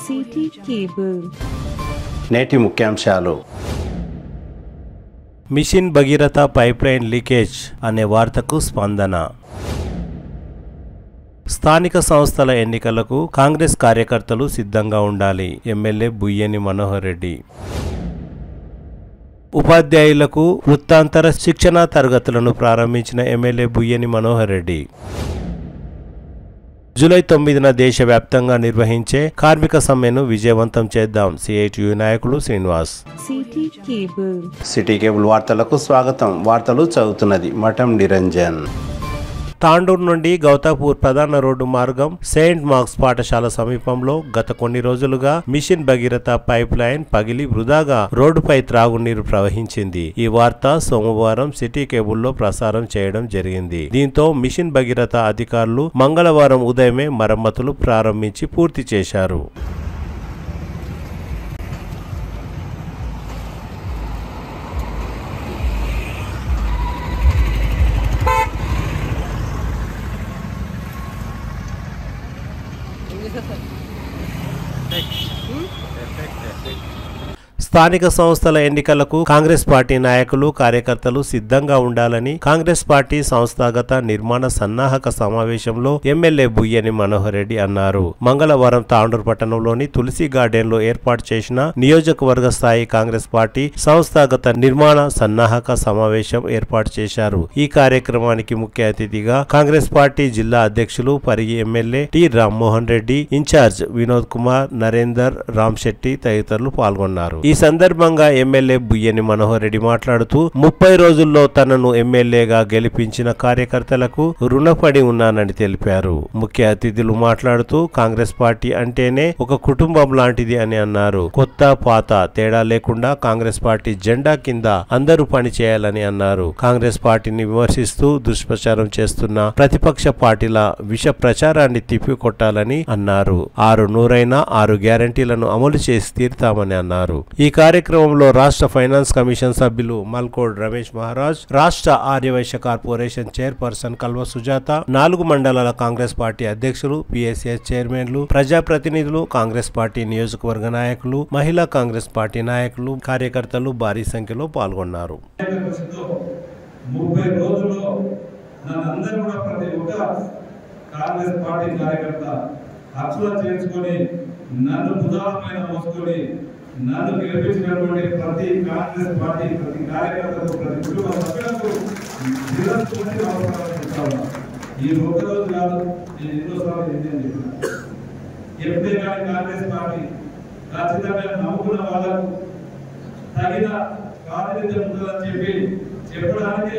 City cable. నేటి ముఖ్యాంశాలు. Machine Bhagiratha pipeline leakage అనే వార్తకు స్పందన. స్థానిక సంస్థల ఎన్నికలకు కాంగ్రెస్ కార్యకర్తలు సిద్ధంగా ఉండాలి. ఎమ్మెల్యే బుయ్యని మనోహర్ రెడ్డి. ఉపాధ్యాయులకు వృత్తాంతర శిక్షణా తరగతులను ప్రారంభించిన ఎమ్మెల్యే బుయ్యని మనోహర్ రెడ్డి. జూలై 9న దేశవ్యాప్తంగా నిర్వహించే కార్మిక సమ్మెను విజయవంతం చేద్దాం. సిఐటియు నాయకులు శ్రీనివాస్. సిటీ కేబుల్ వార్తలకు స్వాగతం. వార్తలు చదువుతున్నది మఠం నిరంజన్. తాండూరు నుండి గౌతాపూర్ ప్రధాన రోడ్డు మార్గం సెయింట్ మార్క్స్ పాఠశాల సమీపంలో గత కొన్ని రోజులుగా మిషన్ భగీరథ పైప్ లైన్ పగిలి వృధాగా రోడ్డుపై త్రాగునీరు ప్రవహించింది. ఈ వార్త సోమవారం సిటీ కేబుల్లో ప్రసారం చేయడం జరిగింది. దీంతో మిషన్ భగీరథ అధికారులు మంగళవారం ఉదయమే మరమ్మతులు ప్రారంభించి పూర్తి చేశారు. స్థానిక సంస్థల ఎన్నికలకు కాంగ్రెస్ పార్టీ నాయకులు కార్యకర్తలు సిద్ధంగా ఉండాలని కాంగ్రెస్ పార్టీ సంస్థాగత నిర్మాణ సన్నాహక సమావేశంలో ఎమ్మెల్యే బుయ్యని మనోహర్ రెడ్డి అన్నారు. మంగళవారం తాండూరు పట్టణంలోని తులసి గార్డెన్ లో ఏర్పాటు చేసిన నియోజకవర్గ స్థాయి కాంగ్రెస్ పార్టీ సంస్థాగత నిర్మాణ సన్నాహక సమావేశం ఏర్పాటు చేశారు. ఈ కార్యక్రమానికి ముఖ్య అతిథిగా కాంగ్రెస్ పార్టీ జిల్లా అధ్యక్షులు Parigi MLA T Rammohan Reddy, incharge Vinod Kumar, Narender, Ram Shetty తదితరులు పాల్గొన్నారు. ఈ సందర్భంగా ఎమ్మెల్యే బుయ్యని మనోహర్ రెడ్డి మాట్లాడుతూ 30 రోజుల్లో తనను ఎమ్మెల్యేగా గెలిపించిన కార్యకర్తలకు రుణపడి ఉన్నానని తెలిపారు. ముఖ్య అతిథులు మాట్లాడుతూ కాంగ్రెస్ పార్టీ అంటేనే ఒక కుటుంబం లాంటిది అని అన్నారు. కొత్త పాత తేడా లేకుండా కాంగ్రెస్ పార్టీ జెండా కింద అందరూ పని చేయాలని అన్నారు. కాంగ్రెస్ పార్టీని విమర్శిస్తూ దుష్ప్రచారం చేస్తున్న ప్రతిపక్ష పార్టీల విష ప్రచారాన్ని తిప్పికొట్టాలని అన్నారు. 6 గ్యారంటీలను అమలు చేసి తీరుతామని అన్నారు. ఈ కార్యక్రమంలో రాష్ట్ర ఫైనాన్స్ కమిషన్ సభ్యులు మల్కోడ్ రమేష్ మహారాజ్, రాష్ట్ర ఆర్యవైశ్య కార్పొరేషన్ చైర్పర్సన్ కల్వ సుజాత, 4 మండలాల కాంగ్రెస్ పార్టీ అధ్యక్షులు, పిఎస్ఎస్ చైర్మన్లు, ప్రజాప్రతినిధులు, కాంగ్రెస్ పార్టీ నియోజకవర్గ నాయకులు, మహిళా కాంగ్రెస్ పార్టీ నాయకులు, కార్యకర్తలు భారీ సంఖ్యలో పాల్గొన్నారు. నన్ను గెలిపించినటువంటి ప్రతి కాంగ్రెస్ పార్టీ ప్రతి కార్యకర్తకు ప్రతి కుటుంబ సభ్యులకు ఈ ఒక్కరోజు కాదు, నేను ఎన్నోసార్లు చెప్పిన ఎప్పుడే కానీ కాంగ్రెస్ పార్టీ ఖచ్చితంగా నమ్ముకున్న వాళ్ళకు తగిన ప్రాతినిధ్యం ఉంటుందని చెప్పడానికి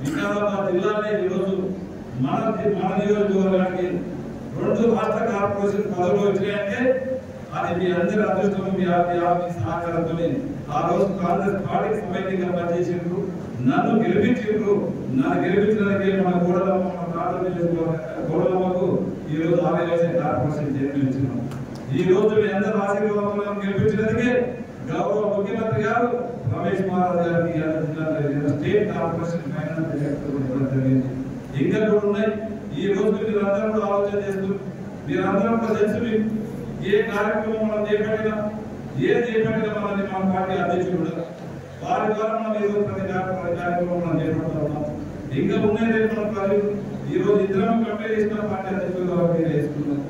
వికారాబాద్ జిల్లానే ఈరోజు మన నియోజకవర్గానికి 2 రాష్ట్ర కార్పొరేషన్ పదవులు వచ్చినాయంటే అది మీ అందరి అదృష్టం, మీ సహకారంతో. ఆ రోజు కాంగ్రెస్ పార్టీకి సమైక్యంగా పనిచేసిండ్రు, నన్ను గెలిపించిండ్రు. నన్ను గెలిపించడానికి మన గోడలమ్మకు ఈ రోజు ఆర్యవైశ్య కార్పొరేషన్ చేర్పించినాం. ఈ రోజు మీ అందరి ఆశీర్వాదం గెలిపించినందుకే గౌరవ ముఖ్యమంత్రి గారు రమేష్ మహారాజ్ గారికి స్టేట్ కార్పొరేషన్ ఫైనాన్స్ డైరెక్టర్ ఇవ్వడం జరిగింది. ఇంకా కూడా ఉన్నాయి. ఈ రోజు మీరందరూ కూడా ఆలోచన చేస్తున్నారు. మీరందరూ కూడా తెలుసు, ఏ కార్యక్రమం మనం చేపట్టినా మనల్ని మన పార్టీ అధ్యక్షుడు వారి ద్వారా మనం ఈరోజు ప్రతి కార్యక్రమం మనం చేపడుతూ ఉన్నాం. ఇంకా ఉన్నాయి మన ప్రజలు. ఈ రోజు ఇద్దరం కంపేర్ చేసిన పార్టీ అధ్యక్షులు వేసుకున్నాం.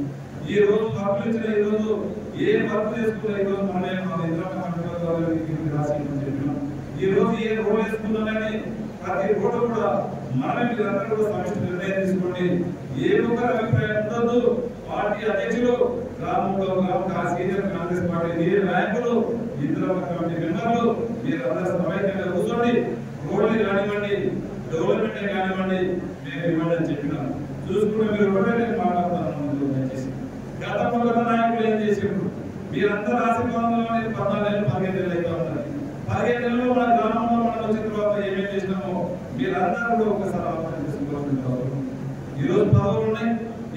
ఈ రోజు వర్కులు ఇచ్చిన ఈ రోజు ఏ వర్క్ చేసుకున్నా ఈ రోజు మన ఇద్దరం రాసి చెప్పినాం. ఈ రోజు ఏ రోడ్ వేసుకున్నామని ప్రతి రోడ్డు కూడా మనమే మీరందరూ కూడా సమిష్టి నిర్ణయం తీసుకోండి. ఏ ఒక్కరి అభిప్రాయం ఉండదు. పార్టీ అధ్యక్షులు సీనియర్ కాంగ్రెస్ పార్టీ నాయకులు, ఇద్దరు కమిటీ మెంబర్లు మీరందరూ సమైక్యంగా కూర్చోండి. రోడ్లు కానివ్వండి, డెవలప్మెంట్ కానివ్వండి, మేము ఇవ్వండి అని చెప్పినాం. చూసుకుంటే మీరు ఒకటే మాట్లాడుతున్నాను. దయచేసి గతంలో నాయకులు ఏం చేసిండ్రు, మీరందరూ ఆశీర్వాదంలో 14 ఏళ్ళు 15 ఏళ్ళు అయితే ఉన్నది. 15 ఏళ్ళు మన గ్రామంలో మనం వచ్చిన తర్వాత ఏమేమి చేసినామో మీరందరూ కూడా ఒకసారి ఆలోచన చేసుకోవాల్సింది. ఈ రోజు పదవులు ఉన్నాయి.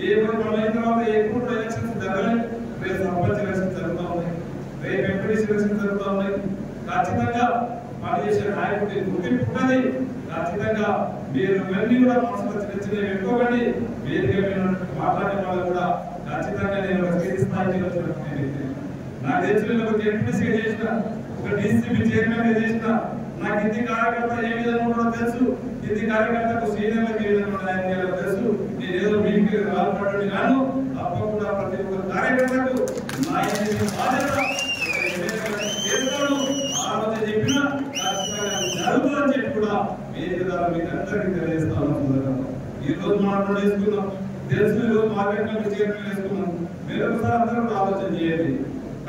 ఏ మనం అయిన తర్వాత ఎప్పుడు ఎలక్షన్స్ జరగలేదు. రేపు సర్పంచ్ ఎలక్షన్స్ జరుగుతూ ఉన్నాయి, రేపు ఎంపీడీసీ ఎలక్షన్స్ జరుగుతూ ఉన్నాయి. ఖచ్చితంగా పనిచేసే నాయకుడి గుర్తింపు ఉన్నది. ఖచ్చితంగా మీరు ఇవన్నీ కూడా మనసులో చిన్న చిన్నవి పెట్టుకోకండి. వేదిక మీద మాట్లాడే వాళ్ళు కూడా ఖచ్చితంగా నేను ఒక స్థితి స్థాయికి వచ్చినట్టు నాకు తెలిసిన ఒక జడ్పీసీ చేసిన, ఒక డీసీబీ చైర్మన్ చేసిన, నాకు ఇంటి కార్యకర్త ఏ విధంగా ఉండదో తెలుసు, ఇంటి కార్యకర్తకు సీనియర్లకు ఏ విధంగా ఉన్నాయో తెలుసు. నేను ఏదో మీకు రాల్పడ్డాను కాను, తప్పకుండా ప్రతి ఒక్క కార్యకర్తకు నా ఇంటి బాధ్యత చేస్తాను. ఆ రోజు చెప్పిన జరుగుతుందని చెప్పి కూడా వేదిక ద్వారా మీకు అందరికీ తెలియజేస్తాను. ఈ రోజు మనం వేసుకున్నాం తెలుసు, ఈ రోజు మార్కెట్ కమిటీ చైర్మన్ వేసుకున్నాం. మీరు ఒకసారి అందరూ కూడా ఆలోచన చేయండి.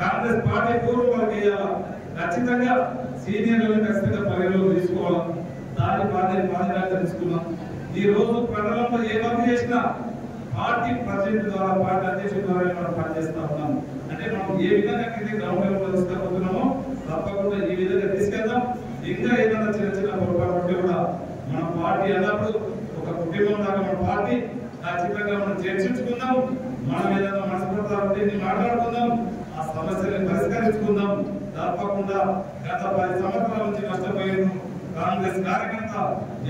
కాంగ్రెస్ పార్టీ పూర్వం వాళ్ళకి వేయాలా, ఖచ్చితంగా సీనియర్లను ఖచ్చితంగా పరిగణలోకి తీసుకోవాలి. దాని బాధ్యత తీసుకున్నాం. ఈ రోజు మండలంలో ఏ వర్క్ చేసినా పార్టీ ప్రెసిడెంట్ ద్వారా, పార్టీ అధ్యక్షుల ద్వారా మనం పనిచేస్తా ఉన్నాం. అంటే మనం ఏ విధంగా గ్రౌండ్ లెవెల్ తీసుకుపోతున్నామో తప్పకుండా ఈ విధంగా తీసుకెళ్దాం. ఇంకా ఏదైనా చిన్న చిన్న పొరపాటు ఉంటే కూడా మన పార్టీ అన్నప్పుడు ఒక కుటుంబం దాకా మన పార్టీ ఖచ్చితంగా మనం చర్చించుకుందాం. మనం ఏదైనా మనస్పర్ధలు ఉంటే మాట్లాడుకుందాం, ఆ సమస్యలను పరిష్కరించుకుందాం. తప్పకుండా గత 10 సంవత్సరాల నుంచి నష్టపోయిన కాంగ్రెస్ కార్యకర్త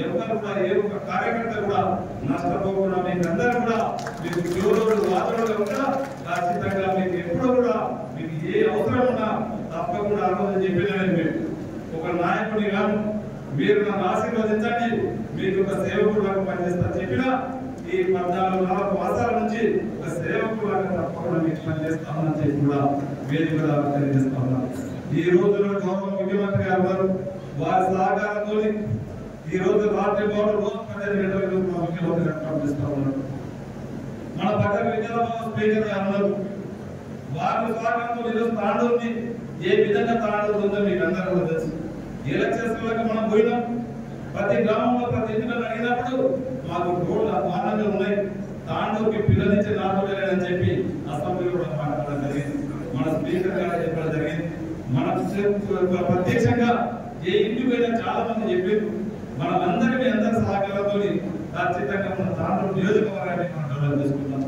ఎవరు కూడా, ఏ ఒక్క కార్యకర్త కూడా నష్టపోకుండా మీకు అందరూ కూడా మీకు జోరుడు వాదనగా ఉంటా. ఖచ్చితంగా మీకు ఎప్పుడు కూడా మీకు ఏ అవసరం ఉన్నా తప్పకుండా ఆలోచన చెప్పిన మీరు ఒక నాయకుడి గాను మీరు నన్ను ఆశీర్వదించండి, మీకు ఒక సేవకుడుగా పనిచేస్తా చెప్పిన ఈ 14 మాసాల నుంచి ఒక సేవకుడుగా తప్పకుండా మీకు పనిచేస్తామని చెప్పి కూడా వేదిక తెలియజేస్తా ఉన్నాను. ఈ రోజులో గౌరవ ముఖ్యమంత్రి గారు ఉన్నారు, వారి సహకారంతో ఈ రోజు రాత్రి రోజు 15 గంటలకు ముఖ్యమంత్రి గారు పంపిస్తా ఉన్నారు. మన పక్కన విజయనగరం స్పీకర్ గారు ఉన్నారు, వారి సహకారంతో ఈరోజు తాండూరుని ఏ విధంగా తాండూరు ఉందో మీకు అందరూ కూడా తెలుసు. ఎలక్షన్స్ వరకు మనం పోయినాం, ప్రతి గ్రామంలో ప్రతి ఎన్నికలు అడిగినప్పుడు మాకు రోడ్లు వాహనాలు ఉన్నాయి, తాండూరుకి పిల్లనిచ్చే నాటులేదని చెప్పి అసెంబ్లీలో కూడా మాట్లాడడం జరిగింది. మన స్పీకర్ గారు చెప్పడం జరిగింది. మన ప్రత్యక్షంగా ఏ ఇంటికి పోయినా చాలా మంది చెప్పారు. మనమందరికీ అందరి సహకారంతో ఖచ్చితంగా మన తాండూరు నియోజకవర్గాన్ని మనం డెవలప్ చేసుకున్నాం.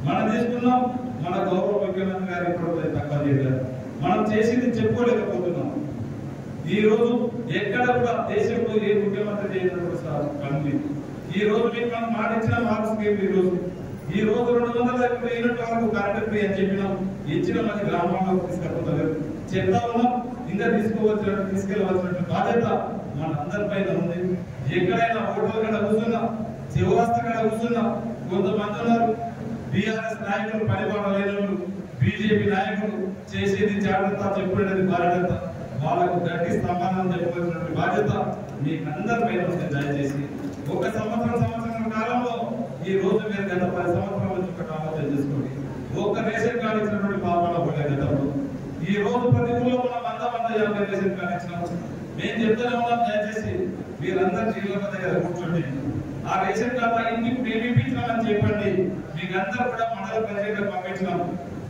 మనం తీసుకున్నాం, మన గౌరవ ముఖ్యమంత్రి గారు ఇప్పుడు తక్కువ చేయలేదు. మనం చేసింది చెప్పుకోలేకపోతున్నాం. ఈ రోజు ఎక్కడ కూడా దేశంలో ఏ ముఖ్యమంత్రి చేయనటువంటి ఈ రోజు మీకు మనం మాట ఇచ్చిన మార్క్స్ ఈ రోజు 200 యూనిట్ వరకు కరెంట్ ఫ్రీ అని చెప్పినాం. ఇచ్చిన మంది గ్రామాల్లో తీసుకెళ్తున్నారు, చెప్తా ఉన్నాం. ఇంకా తీసుకెళ్ళవలసిన బాధ్యత మన అందరిపైన ఉంది. ఎక్కడైనా హోటల్ కడ కూర్చున్నా, చివరస్త కడ కూర్చున్నా కొంతమంది ఉన్నారు బీఆర్ఎస్ నాయకులు, పనిపాట లేని బీజేపీ నాయకులు చేసేది జాగ్రత్త, చెప్పేది బాధ్యత, వాళ్ళకు గట్టి సమాధానం చెప్పవలసినటువంటి బాధ్యత మీకు అందరిపైన వస్తుంది. దయచేసి ఒక సంవత్సరం కాలంలో ఈ రోజు మీరు గత 10 సంవత్సరాల నుంచి ఒక ఆలోచన చేసుకోండి. ఒక్క రేషన్ కార్డు ఇచ్చినటువంటి పాపాల పోలే గతంలో. ఈ రోజు ప్రతి ఊళ్ళో మనం 150 రేషన్ కార్డు ఇచ్చినాం. మేము చెప్తూనే ఉన్నాం, దయచేసి మీరందరూ జీవుల దగ్గర కూర్చోండి. ఆ రేషన్ కార్డు ఇంటికి మేము ఇప్పించినామని చెప్పండి. మీకు అందరూ కూడా మండల ప్రెసిడెంట్ పంపించినాం.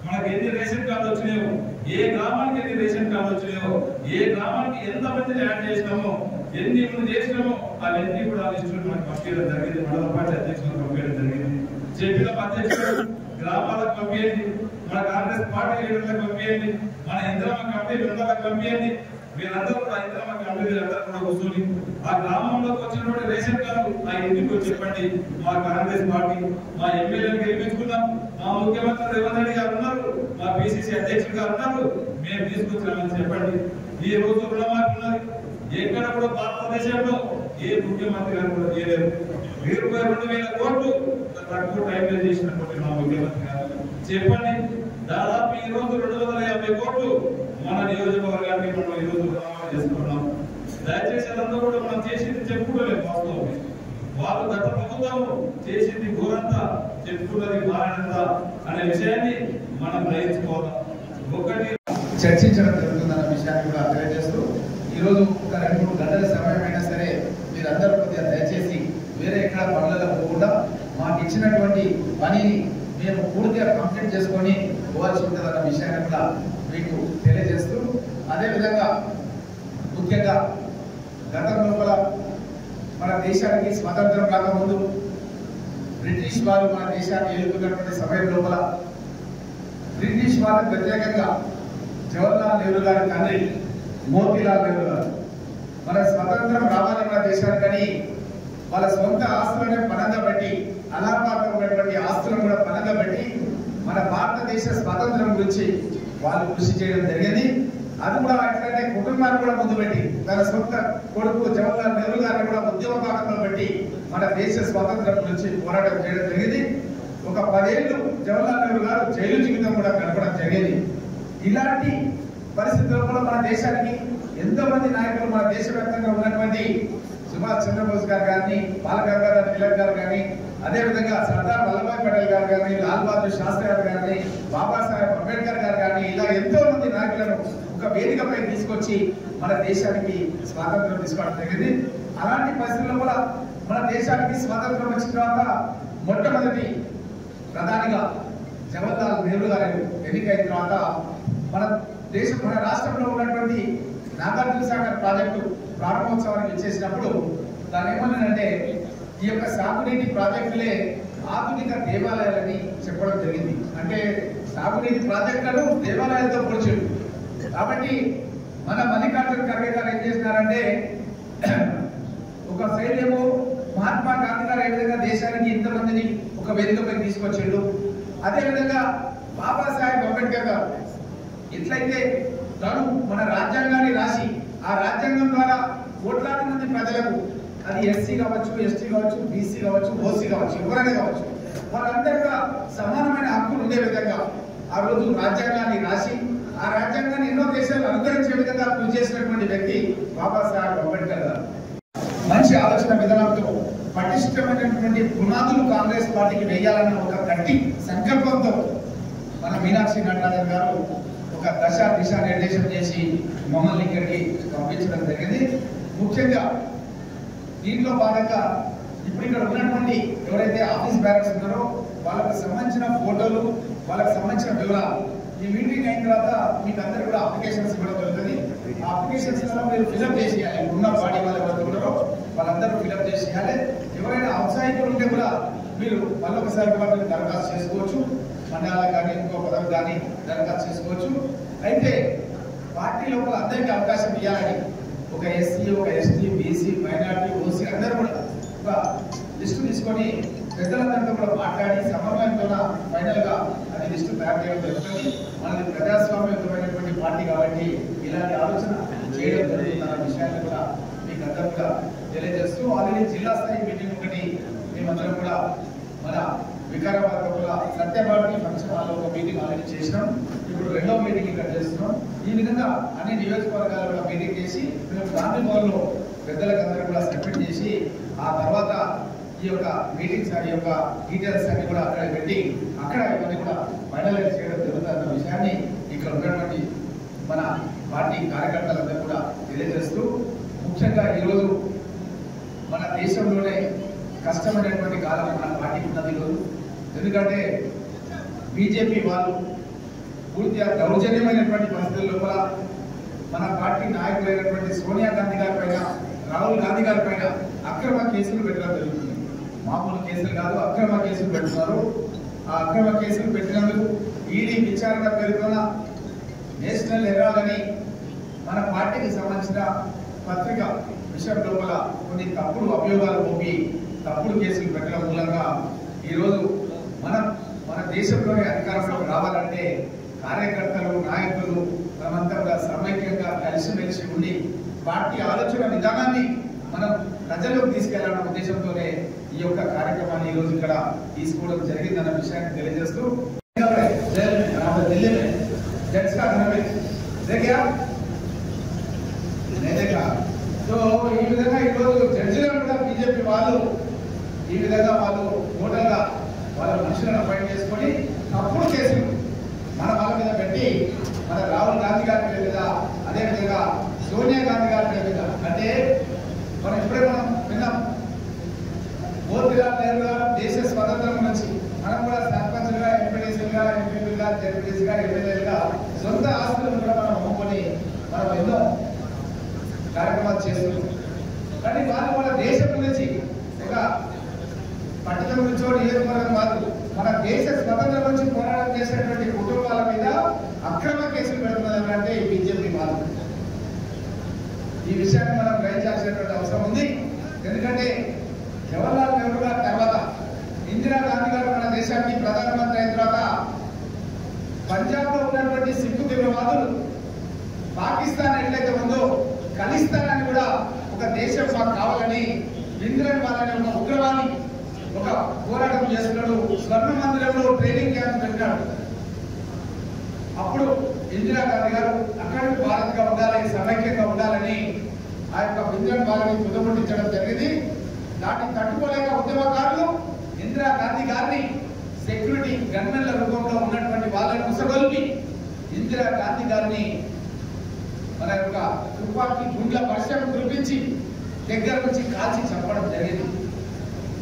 మనకు ఎన్ని రేషన్ కార్డు వచ్చినాయో, ఏ గ్రామానికి ఎన్ని రేషన్ కార్డు వచ్చినాయో, ఏ గ్రామానికి ఎంత మందిని యాడ్ చేసినామో, ఎన్ని మంది చేసినామో అవన్నీ కూడా లిస్టులు మనకు పంపించడం జరిగింది. మండల పార్టీ అధ్యక్షులకు పంపించడం జరిగింది. చెప్పిన అధ్యక్షులు గ్రామాలకు పంపించండి, మన కాంగ్రెస్ పార్టీ లీడర్లకు పంపించండి, మన ఇంద్రమ్మ కమిటీ మెంబర్లకు పంపించండి. మీరందరూ కూడా ఇంద్రమ్మ కమిటీ అందరూ కూడా కూర్చొని ఆ గ్రామంలోకి వచ్చినటువంటి రేషన్ కార్డు ఆ ఇంటికి చెప్పండి. మా కాంగ్రెస్ పార్టీ మా ఎమ్మెల్యేలు గెలిపించుకున్నాం, మా ముఖ్యమంత్రి రేవంత్ రెడ్డి గారు ఉన్నారు, మా పిసిసి అధ్యక్షుడు గారు ఉన్నారు, మేము తీసుకొచ్చామని చెప్పండి. ఈ రోజు రుణమాఫీ ఉన్నది. ఎక్కడ కూడా భారతదేశంలో ఏ ముఖ్యమంత్రి గారు కూడా చేయలేరు. 22,000 కోట్లు తక్కువ టైంలో చేసినటువంటి మా ముఖ్యమంత్రి గారు చెప్పండి. దాదాపు ఈ రోజు 250 కోట్లు మన నియోజకవర్గానికి మనం ఈ రోజు రుణమాఫీ చేసుకున్నాం. దయచేసి అదంతా కూడా మనం చేసింది చెప్పుకోలేదు. వాస్తవం వాళ్ళు గత ప్రభుత్వం చేసింది ఘోరంతా, చెప్పుకున్నది మారంతా అనే విషయాన్ని మనం గ్రహించుకోవాలి. ఒకటి చర్చించడం జరుగుతుందన్న విషయాన్ని కూడా తెలియజేస్తూ ఈరోజు ఒక 2-3 గంటల సమయం అయినా సరే మీరందరూ కొద్దిగా దయచేసి వేరే ఎక్కడ పనులలో పోకుండా మాకు ఇచ్చినటువంటి పనిని మేము పూర్తిగా కంప్లీట్ చేసుకొని పోవాల్సి ఉంటుందన్న విషయాన్ని కూడా మీకు తెలియజేస్తూ, అదేవిధంగా ముఖ్యంగా గతం లోపల మన దేశానికి స్వతంత్రం రాకముందు బ్రిటిష్ వారు మన దేశాన్ని ఏలుతున్నటువంటి సమయం లోపల బ్రిటిష్ వారికి వ్యతిరేకంగా జవహర్లాల్ నెహ్రూ గారి తండ్రి మోతీలాల్ నెహ్రూ గారు మన స్వతంత్రం రావాలి మన దేశానికని వాళ్ళ సొంత ఆస్తులనే పనంగా పెట్టి, అలహాబాద్లో ఉన్నటువంటి ఆస్తులను కూడా పనంగా పెట్టి మన భారతదేశ స్వాతంత్రం గురించి వాళ్ళు కృషి చేయడం జరిగింది. అది కూడా ఎట్లంటే కుటుంబాన్ని కూడా ముందు పెట్టి తన సొంత కొడుకు జవహర్లాల్ నెహ్రూ గారిని కూడా ఉద్యమ భాగంలో పెట్టి మన దేశ స్వాతంత్రం గురించి పోరాటం చేయడం జరిగింది. ఒక 10 ఏళ్ళు జవహర్లాల్ నెహ్రూ గారు జైలు జీవితం కూడా గడపడం జరిగింది. ఇలాంటి పరిస్థితుల్లో కూడా మన దేశానికి ఎంతో మంది నాయకులు మన దేశవ్యాప్తంగా ఉన్నటువంటి సుభాష్ చంద్రబోస్ గారు కానీ, బాలగంగాధర్ తిలక్ గారు కానీ, అదేవిధంగా సర్దార్ వల్లభాయ్ పటేల్ గారు కానీ, లాల్ బహదూర్ శాస్త్రి గారు కానీ, బాబాసాహెబ్ అంబేద్కర్ గారు కానీ, ఇలా ఎంతో మంది నాయకులను ఒక వేదికపై తీసుకొచ్చి మన దేశానికి స్వాతంత్రం తీసుకోవడం జరిగింది. అలాంటి పరిస్థితుల్లో కూడా మన దేశానికి స్వాతంత్రం వచ్చిన తర్వాత మొట్టమొదటి ప్రధానిగా జవహర్లాల్ నెహ్రూ గారు ఎన్నికైన తర్వాత మన రాష్ట్రంలో ఉన్నటువంటి నాగార్జున సాగర్ ప్రాజెక్టు ప్రారంభోత్సవానికి వచ్చేసినప్పుడు దాని ఏమన్నానంటే ఈ యొక్క సాగునీటి ప్రాజెక్టులే ఆధునిక దేవాలయాలని చెప్పడం జరిగింది. అంటే సాగునీటి ప్రాజెక్టులను దేవాలయాలతో పోల్చారు. కాబట్టి మన మల్లికార్జున ఖర్గే గారు ఏం చేసినారంటే ఒక సైడ్ ఏమో మహాత్మా గాంధీ గారు ఏ విధంగా దేశానికి ఇంతమందిని ఒక వేదికపై తీసుకొచ్చాడు, అదేవిధంగా బాబాసాహెబ్ అంబేద్కర్ గారు ఎట్లయితే తను మన రాజ్యాంగాన్ని రాసి ఆ రాజ్యాంగం ద్వారా కోట్లాది మంది ప్రజలకు, అది ఎస్సీ కావచ్చు, ఎస్టీ కావచ్చు, బీసీ కావచ్చు, ఓసీ కావచ్చు, ఎవరైనా కావచ్చు, వాళ్ళందరికీ సమానమైన హక్కులు ఉండే విధంగా ఆ రోజు రాజ్యాంగాన్ని రాసి ఆ రాజ్యాంగాన్ని ఎన్నో దేశాలు అనుకరించే విధంగా కృషి చేసినటువంటి వ్యక్తి బాబాసాహెబ్ అంబేద్కర్ గారు. మంచి ఆలోచన విధానంతో పటిష్టమైనటువంటి పునాదులు కాంగ్రెస్ పార్టీకి వేయాలన్న ఒక గట్టి సంకల్పంతో మన మీనాక్షి నటరాజన్ గారు ఒక దిశ నిర్దేశం చేసి మమ్మల్ని ఇక్కడికి పంపించడం జరిగింది. ముఖ్యంగా దీంట్లో భాగంగా ఇప్పుడు ఇక్కడ ఉన్నటువంటి ఎవరైతే ఆఫీస్ బ్యారక్స్ ఉన్నారో వాళ్ళకి సంబంధించిన ఫోటోలు, వాళ్ళకి సంబంధించిన వివరాలు ఈ మీటింగ్ అయిన తర్వాత మీకు అందరూ కూడా అప్లికేషన్స్ ఇవ్వడం జరుగుతుంది. ఆ అప్లికేషన్స్ మీరు ఫిల్అప్ చేసేయాలి. ఉన్న పార్టీ వాళ్ళు ఎవరైతే ఉన్నారో వాళ్ళందరూ ఫిల్అప్ చేసేయాలి. ఎవరైనా ఔత్సాహికులు ఉంటే కూడా మీరు మళ్ళొకసారి కూడా మీరు దరఖాస్తు చేసుకోవచ్చు. మండలాల కానీ ఇంకో పదవి కానీ దరఖాస్తు చేసుకోవచ్చు. అయితే పార్టీ లోపల అందరికీ అవకాశం ఇవ్వాలని ఒక ఎస్సీ, ఒక ఎస్టీ, బీసీ, మైనార్టీ, ఓసీ అందరూ కూడా ఒక లిస్టు తీసుకొని పెద్దలందరితో కూడా మాట్లాడి సమన్వయంతో ఫైనల్ గా అది లిస్టు తయారు చేయడం జరుగుతుంది. మనది ప్రజాస్వామ్యమైనటువంటి పార్టీ కాబట్టి ఇలాంటి ఆలోచన చేయడం జరుగుతున్న విషయాన్ని కూడా మీకు అందరూ కూడా తెలియజేస్తూ ఆల్రెడీ జిల్లా స్థాయి మీటింగ్ ఒకటి మేమందరం కూడా మన వికారాబాద్ లో సత్యభారతి ఫంక్షన్ హాల్లో ఒక మీటింగ్ ఆల్రెడీ చేసినాం. ఇప్పుడు 2వ మీటింగ్ ఇక్కడ చేస్తున్నాం. ఈ విధంగా అన్ని నియోజకవర్గాల్లో మీటింగ్ చేసి మేము గాంధీ భవన్ లో పెద్దలకు అందరూ కూడా సబ్మిట్ చేసి ఆ తర్వాత ఈ యొక్క మీటింగ్స్ ఈ యొక్క డీటెయిల్స్ అన్ని కూడా అక్కడ పెట్టి అక్కడ ఇవన్నీ కూడా ఫైనలైజ్ చేయడం జరుగుతున్న విషయాన్ని ఇక్కడ ఉన్నటువంటి మన పార్టీ కార్యకర్తలందరూ కూడా తెలియజేస్తూ ముఖ్యంగా ఈరోజు మన దేశంలోనే కష్టమైనటువంటి కాలం మన పార్టీకి ఉన్నది ఈరోజు. ఎందుకంటే బీజేపీ వాళ్ళు పూర్తిగా దౌర్జన్యమైనటువంటి పరిస్థితుల లోపల మన పార్టీ నాయకులైనటువంటి సోనియా గాంధీ గారి పైన, రాహుల్ గాంధీ గారి పైన అక్రమ కేసులు పెట్టడం జరుగుతుంది. మామూలు కేసులు కాదు, అక్రమ కేసులు పెడుతున్నారు. ఆ అక్రమ కేసులు పెట్టినందుకు ఈడీ విచారణ పేరుతోన నేషనల్ హెరాల్డ్ అని మన పార్టీకి సంబంధించిన పత్రిక విషయం లోపల కొన్ని తప్పుడు అభియోగాలు మోపి తప్పుడు కేసులు పెట్టడం మూలంగా ఈరోజు మన దేశంలోనే అధికారంలోకి రావాలంటే కార్యకర్తలు, నాయకులు మనమంతా కూడా సమైక్యంగా కలిసిమెలిసి ఉండి పార్టీ ఆలోచన విధానాన్ని మనం ప్రజల్లోకి తీసుకెళ్లాలన్న ఉద్దేశంతోనే ఈ యొక్క కార్యక్రమాన్ని ఈ రోజు ఇక్కడ తీసుకోవడం జరిగిందన్న విషయాన్ని తెలియజేస్తూ ఈ విధంగా ఈరోజు జడ్జిలను కూడా బీజేపీ వాళ్ళు ఈ విధంగా వాళ్ళు టోటల్గా వాళ్ళ మనుషులను అపాయింట్ చేసుకొని తప్పుడు కేసులు మన వాళ్ళ మీద పెట్టి మన రాహుల్ గాంధీ గారి మీద, అదేవిధంగా సోనియా గాంధీ గారి మీద, అంటే మనం ఇప్పుడే మనం విన్నాం మోతీలాల్ నెహ్రూ గారు దేశ స్వతంత్రం నుంచి మనం కూడా సర్పంచ్గా, ఎంపీడీసీలుగా, ఎంపీలుగా, జడ్పీటీసీగా, ఎమ్మెల్యేలుగా సొంత ఆస్తులను కూడా మనం అమ్ముకొని మనం ఎన్నో కార్యక్రమాలు చేస్తున్నాం. కానీ వాళ్ళు మన దేశం గురించి ఒక పట్టణం నుంచో నియోజకవర్గం కాదు, మన దేశ స్వతంత్రం నుంచి పోరాటం చేసినటువంటి కుటుంబాల మీద అక్రమ కేసులు పెడుతున్నారు అంటే ఈ బీజేపీ వాళ్ళు. ఈ విషయాన్ని మనం గ్రహించాల్సినటువంటి అవసరం ఉంది. ఎందుకంటే జవహర్లాల్ నెహ్రూ గారి తర్వాత ఇందిరాగాంధీ గారు మన దేశానికి ప్రధానమంత్రి అయిన తర్వాత పంజాబ్ లో ఉన్నటువంటి సిక్కు తీవ్రవాదులు పాకిస్తాన్ ఎట్లయితే ఉందో ఖలిస్తాన్ అని కూడా ఒక దేశం మాకు కావాలని ఇంద్రన్ వాళ్ళని ఒక ఉగ్రవాది ఒక పోరాటం చేస్తున్నాడు. స్వర్ణ మందిరంలో ట్రైనింగ్ క్యాంప్ పెట్టినాడు. అప్పుడు ఇందిరాగాంధీ గారు అక్కడికి భారత్ గా ఉండాలి, సమైక్యంగా ఉండాలని ఆ యొక్క ఇంద్రన్ వాళ్ళని తుదముట్టించడం జరిగింది. దాన్ని తట్టుకోలేక ఉద్యమకారులు ఇందిరాగాంధీ గారిని సెక్యూరిటీ గన్మెన్ల రూపంలో ఉన్నటువంటి వాళ్ళని ముసగొల్పి ఇందిరాగాంధీ గారిని మన యొక్క తుపాకీ గుండ్ల వర్షం కురిపించి దగ్గర నుంచి కాల్చి చంపడం జరిగింది.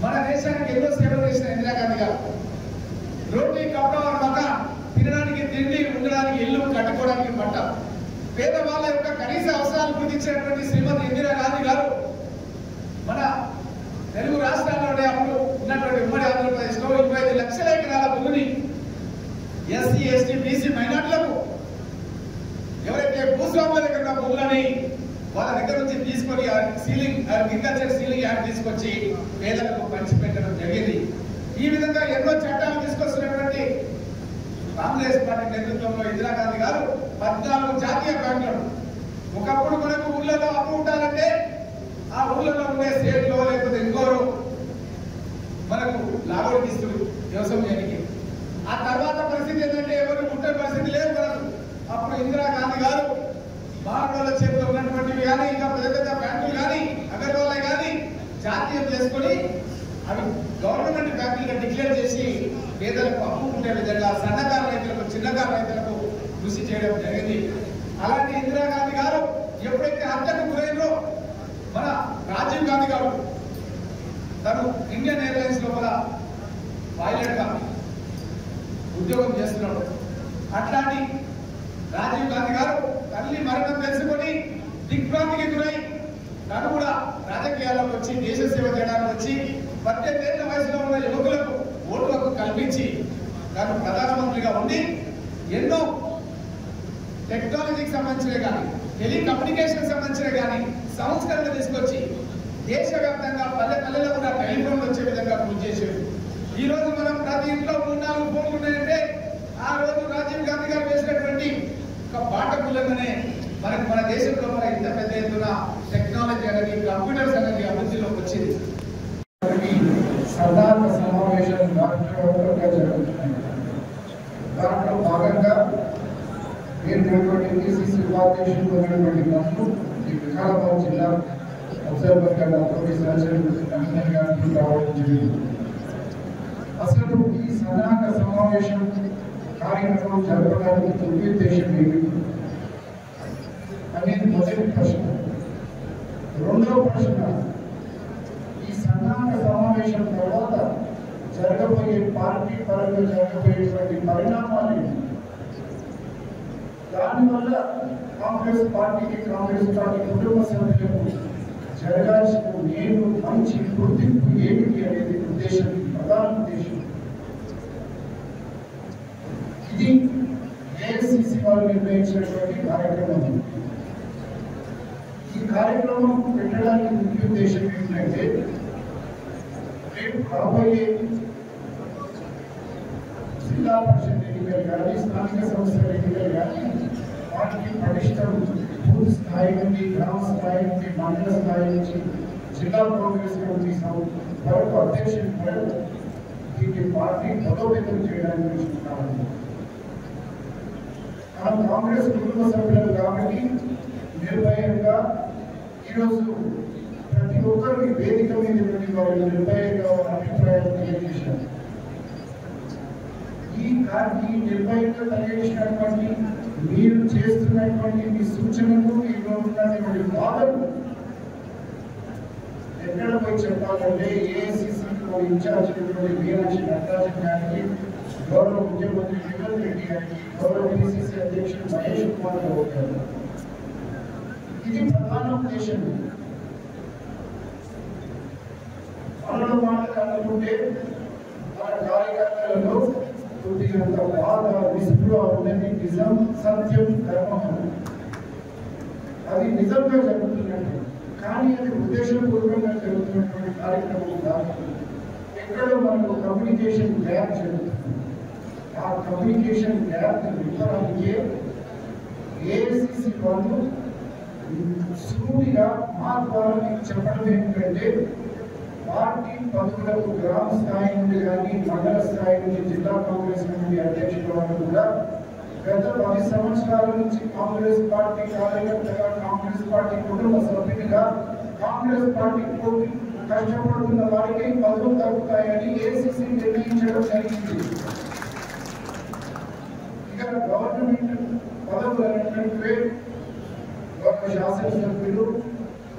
మన దేశానికి ఎన్నో సేవలు చేసిన ఇందిరాగాంధీ గారు రోటీ కప్ప మకాన్, తినడానికి తిండి, ఉండడానికి ఇల్లు, కట్టుకోవడానికి బట్ట, పేదవాళ్ళ యొక్క కనీస అవసరాలు గుర్తించినటువంటి శ్రీమతి ఇందిరాగాంధీ గారు మన తెలుగు రాష్ట్రాల్లోనే అప్పుడు ఉన్నటువంటి ఉమ్మడి ఆంధ్రప్రదేశ్ లో 25 లక్షల ఎకరాల భూమిని ఎస్సీ, ఎస్టీ, బీసీ మైనార్టీలకు ఎవరైతే భూస్వాముల దగ్గర ఉన్న భూములని వాళ్ళ దగ్గర నుంచి తీసుకొని అగ్రికల్చర్ సీలింగ్ యాక్ట్ తీసుకొచ్చి పేదలకు పంచిపెట్టడం జరిగింది. ఈ విధంగా ఎన్నో చట్టాలు తీసుకొచ్చినటువంటి కాంగ్రెస్ పార్టీ నేతృత్వంలో ఇందిరాగాంధీ గారు 14 జాతీయ బ్యాంకులను, ఒకప్పుడు మనకు ఊళ్ళలో అప్పు ఉండాలంటే ఆ ఊళ్ళలో ఉండే స్టేట్లో లేకపోతే ఇంకోరు మనకు లాభం ఇస్తారు వ్యవసాయం చేయడానికి. ఆ తర్వాత పరిస్థితి ఏంటంటే ఎవరు ఉండే పరిస్థితి లేదు మనకు. అప్పుడు ఇందిరాగాంధీ గారు మానవుల చేతిలో ఉన్నటువంటివి కానీ ఇంకా పెద్ద పెద్ద బ్యాంకులు కానీ అగర్వాలే కానీ జాతీయం చేసుకొని అవి గవర్నమెంట్ బ్యాంకులుగా డిక్లేర్ చేసి పేదలకు అప్పు ఉండే విధంగా సన్నకారు రైతులకు, చిన్నకారు రైతులకు కృషి చేయడం జరిగింది. అలాంటి ఇందిరాగాంధీ గారు ఎప్పుడైతే హత్యకు గురైనో మన రాజీవ్ గాంధీ గారు తను ఇండియన్ ఎయిర్లైన్స్ లోపల పైలట్ గా ఉద్యోగం చేస్తున్నాడు. అట్లాంటి రాజీవ్ గాంధీ గారు తల్లి మరణం తెలుసుకొని దిగ్భ్రాంతికి గురై తను కూడా రాజకీయాల్లోకి వచ్చి దేశ సేవ చేయడానికి వచ్చి 18 ఏళ్ల వయసులో ఉన్న యువకులకు ఓటు హక్కు కల్పించి తను ప్రధానమంత్రిగా ఉండి ఎన్నో టెక్నాలజీకి సంబంధించిన కానీ టెలికమ్యూనికేషన్ సంబంధించిన కానీ సంస్కరణ తీసుకొచ్చి దేశవ్యాప్తంగా పల్లె పల్లెలో కూడా టెలిఫోన్లు వచ్చే విధంగా కృషి చేశారు. ఈ రోజు మనం ప్రతి ఇంట్లో 3-4 ఫోన్లు ఉన్నాయంటే ఆ రోజు రాజీవ్ గాంధీ గారు వేసినటువంటి ఒక బాట కులంగానే మన దేశంలో మన ఇంత పెద్ద ఎత్తున టెక్నాలజీ అనేది, కంప్యూటర్స్ అనేది అభివృద్ధిలోకి వచ్చింది. సన్నాహక సమావేశాలు రాష్ట్రంగా జరుగుతున్నాయి. దాంట్లో భాగంగా ఏసీసీ ఉపాధ్యక్షులు ఉన్నటువంటి మనకు ఈ వికారాబాద్ జిల్లా అబ్జర్వర్ గారు రావడం జరిగింది. అసలు ఈ సన్నాహక సమావేశం కార్యక్రమం జరపడానికి ఉద్దేశం ఏమిటి అనేది మొదటి ప్రశ్న. రెండవ ప్రశ్న, ఈ సన్నాహక సమావేశం తర్వాత జరగబోయే పార్టీ పరంగా జరగబోయేటువంటి పరిణామాలు, దానివల్ల కాంగ్రెస్ పార్టీ కుటుంబ సభ్యులకు జరగాల్సిన నేను మంచి గుర్తింపు ఏమిటి అనేది ఉద్దేశం, ప్రధాన ఉద్దేశం. ఇది ఏఐసిసి వారు నిర్ణయించినటువంటి కార్యక్రమం. ఈ కార్యక్రమం పెట్టడానికి ముఖ్య ఉద్దేశం ఏంటంటే రేపు రాబోయే జిల్లా పరిషత్ ఎన్నికలు కానీ, స్థానిక సంస్థల ఎన్నికలు కానీ వాటికి పటిష్టం బూత్ స్థాయి నుండి, గ్రామ స్థాయి నుండి, మండల స్థాయి నుంచి జిల్లా కాంగ్రెస్ కమిటీ వరకు అధ్యక్షుల వరకు దీన్ని పార్టీ బలోపేతం చేయడానికి చూస్తున్నాము. మనం కాంగ్రెస్ కుటుంబ సభ్యులు కాబట్టి నిర్భయంగా ఈరోజు ప్రతి ఒక్కరికి వేదిక మీద వారు నిర్భయంగా అభిప్రాయాలు తెలియజేశారు. ఈ నిర్భయంగా తెలియజేసినటువంటి మీరు చేస్తున్నటువంటి మీ సూచనలు, మీలో ఉన్నటువంటి బాధలు ఎక్కడ పోయి చెప్పాలంటే ఏఐసిసిలో ఇన్ఛార్జ్ మీనాక్షి నటరాజన్ గారికి, గౌరవ ముఖ్యమంత్రి రేవంత్ రెడ్డి గారికి, గౌరవ పిసిసి అధ్యక్షుడు మహేష్ కుమార్ గౌడ్ గారు. ఇది ప్రధాన ఉద్దేశం. మనలో మాట్లాడాలనుకుంటే మన కార్యకర్తలలో కొద్దిగంత బాధ, విసుగుగా ఉన్నది నిజం, సత్యం, ధర్మం. అది నిజంగా జరుగుతున్నట్టు, కానీ అది ఉద్దేశపూర్వకంగా జరుగుతున్నటువంటి కార్యక్రమం కాదు. ఎక్కడో మనకు కమ్యూనికేషన్ గ్యాప్ జరుగుతుంది. ఆ కమ్యూనికేషన్ గ్యాప్ నింపడానికే ఏఐసిసి వాళ్ళు సూటిగా మా ద్వారా మీకు చెప్పడం ఏంటంటే పార్టీ పదవులకు గ్రామ స్థాయి నుండి కానీ మండల స్థాయి నుండి జిల్లా కాంగ్రెస్ కమిటీ అధ్యక్షుల వరకు కూడా గత 10 సంవత్సరాల నుంచి కాంగ్రెస్ పార్టీ కార్యకర్తగా కాంగ్రెస్ పార్టీ కుటుంబ సభ్యునిగా కాంగ్రెస్ పార్టీ పోటీ కష్టపడుతున్న వారికి పదవులు దక్కుతాయని ఏఐసిసి నిర్ణయించడం జరిగింది. ఇక గవర్నమెంట్ పదవులు అనేటువంటి శాసనసభ్యులు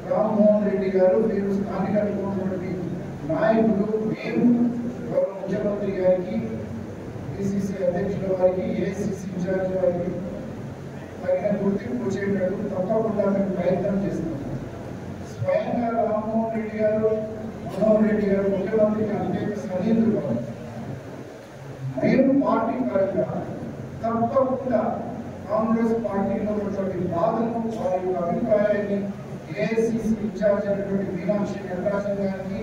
రామ్మోహన్ రెడ్డి గారు, మీరు స్థానిక నాయకులు, మేము గౌరవ ముఖ్యమంత్రి గారికి, పిసిసి అధ్యక్షుల వారికి, ఏఐసిసి ఇన్ఛార్జ్ వారికి తగిన గుర్తింపు వచ్చేటట్టు తప్పకుండా మేము ప్రయత్నం చేస్తున్నాం. స్వయంగా రామ్మోహన్ రెడ్డి గారు, మనోహర్ రెడ్డి గారు ముఖ్యమంత్రికి అంటే సన్నిహితులు కాదు. మేము పార్టీ పరంగా తప్పకుండా కాంగ్రెస్ పార్టీలో ఉన్నటువంటి బాధను, వారి యొక్క అభిప్రాయాన్ని ఏఐసిసి ఇన్ఛార్జ్ అయినటువంటి మీనాక్షి నటరాజన్ గారికి,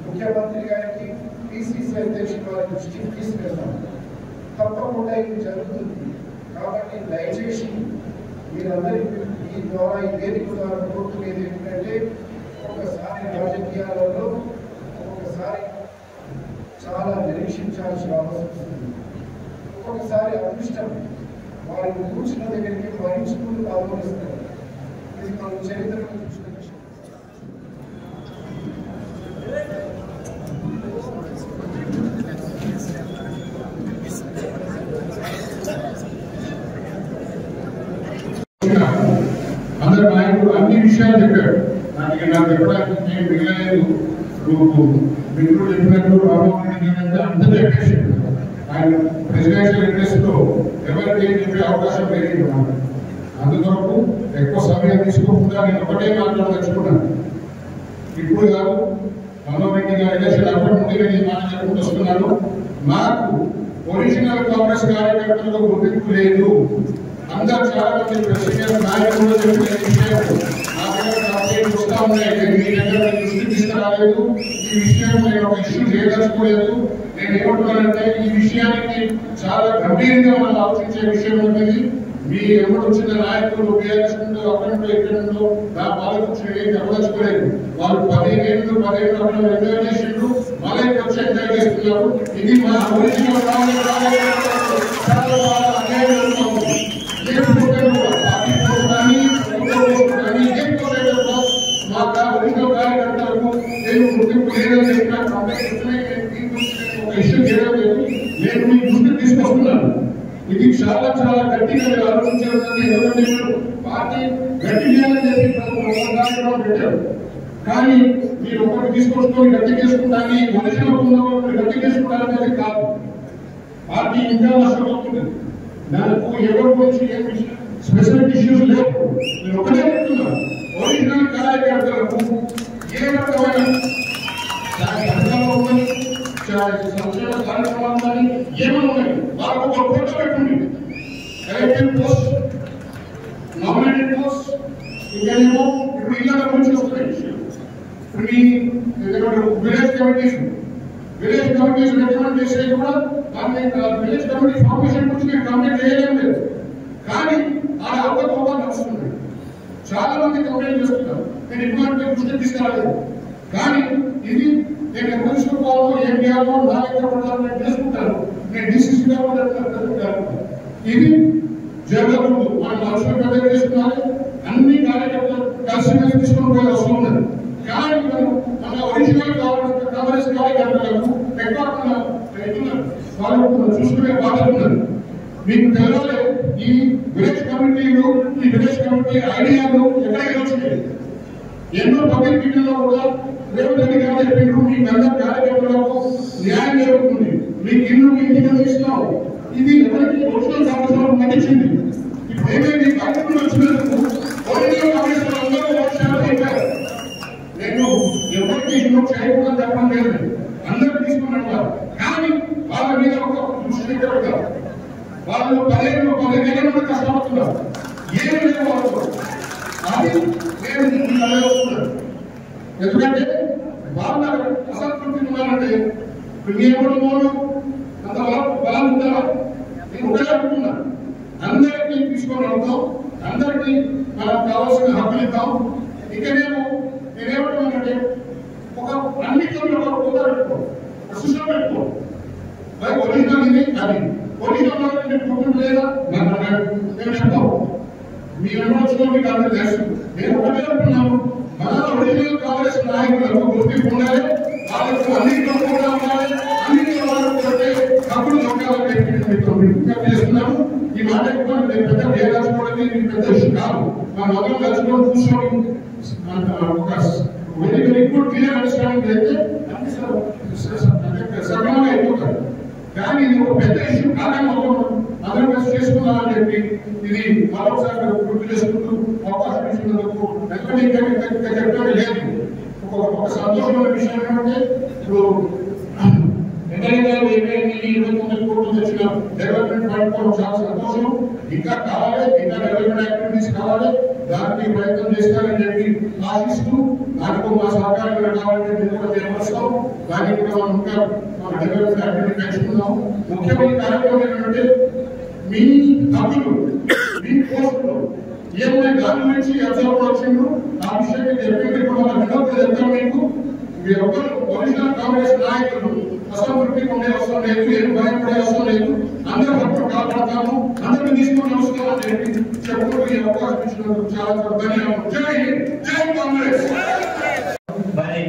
ముఖ్యమంత్రి గారికి, పిసిసి అధ్యక్షుల వారి దృష్టికి తీసుకెళ్తాం. తప్పకుండా ఇది జరుగుతుంది. కాబట్టి దయచేసి మీరందరికీ ఈ ద్వారా ఈ వేదిక ద్వారా కోరుకునేది ఏంటంటే ఒక్కొక్కసారి రాజకీయాలలో ఒక్కొక్కసారి చాలా నిరీక్షించాల్సిన అవసరం వస్తుంది. ఒక్కొక్కసారి అదృష్టం వారిని కూర్చున్న దగ్గరికి భరించుకుంటూ ఆలోచిస్తారు. ఇది మనం చరిత్రలో చూసిన విషయం. అందరు నాయకుడు అన్ని విషయాలు చెప్పాడు. నాకు చెప్పడానికి నేను మిగలేదు. మిత్రుడు చెప్పినట్టు రాబోతున్నది అంతా చెప్పేసి ఆయన ప్రెసిడెన్షియల్ ఇంట్రెస్ట్ లో ఎవరికి చెప్పే అవకాశం లేదు. అందుకొరకు ఎక్కువ సమయం తీసుకోకుండా నేను ఒకటే మాట్లాడదలుచుకున్నాను. ఇప్పుడు కాదు, మనోహర్ రెడ్డి గారి ఎలక్షన్ అప్పటి నుండి నేను ఈ మాట చెప్పుకుంటూ వస్తున్నాను. నాకు ఒరిజినల్ కాంగ్రెస్ కార్యకర్తలకు గుర్తింపు లేదు. అందరూ చాలా మంది సీనియర్ నాయకులు చెప్పిన విషయం వస్తా ఉన్నాయి. మీ దగ్గర దృష్టి తీసుకురాలేదు. ఈ విషయం నేను ఒక ఇష్యూ చేయదలుచుకోలేదు. నేను ఏమంటున్నానంటే ఈ విషయానికి చాలా గంభీరంగా మనం ఆలోచించే విషయం ఉంటుంది. మీ ఎవరు వచ్చిన నాయకులు బీఆర్ఎస్ నుండి అక్కడి నుండి ఇక్కడ నుండి నా పాలకొచ్చిన ఏం చెప్పదలుచుకోలేదు. వాళ్ళు 15 ఏళ్ళు అక్కడ ఎంజాయ్ చేసిండ్రు, మళ్ళీ వచ్చి ఎంజాయ్ చేస్తున్నారు. ఇది మా ఒరిజినల్ కార్యకర్తలకు నేను గుర్తింపు లేదని చెప్పిన ఇష్యూ చేయలేదు. నేను మీ దృష్టికి తీసుకొస్తున్నాను. ఇది చాలా చాలా గట్టిగా మీరు ఆలోచించాలని. ఎందుకంటే పార్టీ గట్టి చేయాలని చెప్పి కార్యక్రమం పెట్టారు. కానీ మీరు ఒకటి తీసుకొచ్చుకొని గట్టి చేసుకుంటానికి ఒరిజినల్ గట్టి చేసుకుంటారనేది కాదు. పార్టీ ఇంకా నష్టపోతుంది. దానికి ఎవరి గురించి ఏం స్పెసిఫిక్ ఇష్యూస్ లేవు. నేను ఒకటే చెప్తున్నాను, ఒరిజినల్ కార్యకర్తలకు ఏ రకమైన సంక్షేమ కార్యక్రమాలు కానీ ఏమైనా ఉన్నాయి, వాళ్ళకు ఒక ఫోటో పెట్టుంది. కలెక్టివ్ పోస్ట్, నామినేటెడ్ పోస్ట్, ఇంకేమో ఇప్పుడు ఇళ్ళ గురించి వస్తున్నాయి. ఇప్పుడు మీ విలేజ్ కమిటీస్ రికమెండ్ చేసేది కూడా దాన్ని విలేజ్ కమిటీ ఫార్మేషన్ గురించి మేము కంప్లీట్ చేయలేం లేదు. కానీ ఆ అవకాశం నడుస్తున్నాయి. చాలా మంది కంప్లైంట్ చేస్తున్నారు. నేను ఇటువంటి దృష్టి తీసుకురాలేదు. కానీ ఇది నేను ఎప్పుడు తీసుకోవాలో ఏం చేయాలో నా ఎక్కడ నేను చేసుకుంటాను. నేను డిసిసిగా ఇది జరగకూడదు. మనం మనసులో పెద్ద చేసుకున్నాను. అన్ని కార్యకర్తలు కలిసి తీసుకుని పోయే అవసరం ఉన్నది. కానీ మన ఒరిజినల్ కాంగ్రెస్ కార్యకర్తలకు ఎక్కువ వాళ్ళు చూసుకునే బాధ్యత ఉన్నది. మీకు తెలవాలి, ఈ విలేజ్ కమిటీలు, ఈ విలేజ్ కమిటీ ఐడియాలు ఎక్కడికి వచ్చినాయి. ఎన్నో పబ్లిక్ మీటింగ్లో కూడా రేవంత్ రెడ్డి గారు చెప్పిండ్రు, మీ అందరి కార్యకర్తలకు న్యాయం జరుగుతుంది, మీకు ఇల్లు మీ ఇంటికి ఇస్తున్నాం. ఇది ఎవరికి వచ్చిన సంవత్సరం నటించింది. ఇప్పుడు ఏమైంది, కార్యక్రమం వచ్చినందుకు నేను ఎవరికి ఇల్లు చేయకుండా చెప్పడం లేదు, అందరూ తీసుకున్నట్టు. కానీ వాళ్ళ మీద ఒక దృష్టి పెట్టారు. వాళ్ళు 15 నెలల నుండి కష్టపడుతున్నారు. ఏమి లేదు వాళ్ళు. అది నేను వస్తున్నాను. ఎందుకంటే వాళ్ళ అసంతృప్తి ఉన్నారంటే మీ ఎవరు అంత బలం ఉందా? చేద్దాం. ఇకనేమో నేనేమంటున్నానంటే ఒక అన్నిటిలో ఒక కోత పెట్టుకో, సిస్టమ్ పెట్టుకో. మరి ఒరిజినల్ ఇది అది ఒరిజినల్ గుర్తు లేదా నేను చెప్తాను. మీ అనుభవం మీకు అందరూ తెలుసు. నేను ఒకటే చెప్తున్నాను, మన ఒరిజినల్ కాంగ్రెస్ నాయకులకు గుర్తింపు ఉండాలి, వాళ్ళకు అన్నింటిలో కూడా ఉండాలి, అన్నింటిలో వాళ్ళకి తప్పుడు దొరకాలని విజ్ఞప్తి చేస్తున్నాను. ఈ మాట కూడా నేను పెద్ద వేదాల్చుకోవడం మీకు పెద్ద విషయం కాదు. మన మొదలు కలుసుకొని కూర్చొని ఒక very very good clear understanding అయితే సక్రమంగా అయిపోతారు. కానీ ఇది ఒక పెద్ద ఇష్యూ కాదని అందరూ కలిసి చేసుకుందామని చెప్పి ఇది మరొకసారి గుర్తు చేసుకుంటూ అవకాశం ఇచ్చినందుకు చెప్పడం లేదు. ఒక సంతోషమైన విషయం ఏంటంటే ఇప్పుడు ఎమ్మెల్యే 29 కోట్లు తెచ్చిన డెవలప్మెంట్ ఫండ్ చాలా సంతోషం. ఇంకా కావాలి, ఇంకా డెవలప్మెంట్ యాక్టివిటీస్ కావాలి, దానికి ప్రయత్నం చేస్తారని చెప్పి ఆశిస్తూ దానికి మా సహకారం కావాలంటే మేము కూడా చేస్తాం. దానికి కూడా మనం ఇంకా డెవలప్మెంట్ యాక్టివిటీ పెంచుకుందాం. ముఖ్యమైన కార్యక్రమం ఏంటంటే మీ హక్కులు, మీ పోస్టులు ఏమైనా దాని నుంచి అబ్జర్వ్ వచ్చిండ్రు ఆ విషయం చెప్పేది కూడా వినోదం చెప్తాం. మీకు మీరు ఒకరు ఒరిజినల్ కాంగ్రెస్ నాయకులు అసంతృప్తికి ఉండే అవసరం లేదు, ఏం భయపడే అవసరం లేదు. అందరూ హక్కులు కాపాడతాము, అందరినీ తీసుకొని వస్తామని చెప్పి చెప్పుకుంటూ ఈ అవకాశం ఇచ్చినందుకు చాలా ధన్యవాదాలు. జై కాంగ్రెస్. మరి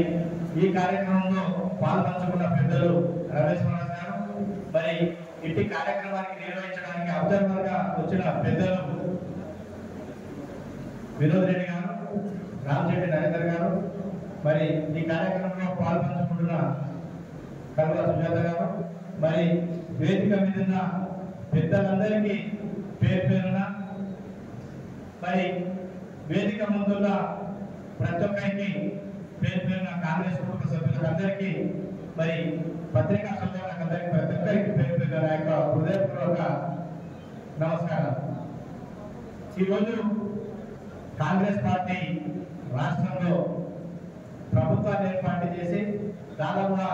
ఈ కార్యక్రమంలో పాల్పంచుకున్న పెద్దలు రమేష్ మనోజ్ గారు, మరి ఇంటి కార్యక్రమానికి నిర్వహించడానికి అబ్జర్వర్ గా వచ్చిన పెద్దలు వినోద్ రెడ్డి గారు, రామచెట్టి నరేందర్ గారు, మరి ఈ కార్యక్రమంలో పాల్పంచుకుంటున్న కల్వ సుజాత గారు, మరి వేదిక మీద ఉన్న పెద్దలందరికీ పేరు పేరున, మరి వేదిక ముందున్న ప్రతి ఒక్కరికి పేరు పేరున కాంగ్రెస్ కుటుంబ సభ్యులందరికీ, మరి పత్రికా సోదరులందరికీ ప్రతి ఒక్కరికి పేరు పేరున నా యొక్క హృదయపూర్వక నమస్కారం. ఈరోజు కాంగ్రెస్ పార్టీ రాష్ట్రంలో ప్రభుత్వాన్ని ఏర్పాటు చేసి దాదాపుగా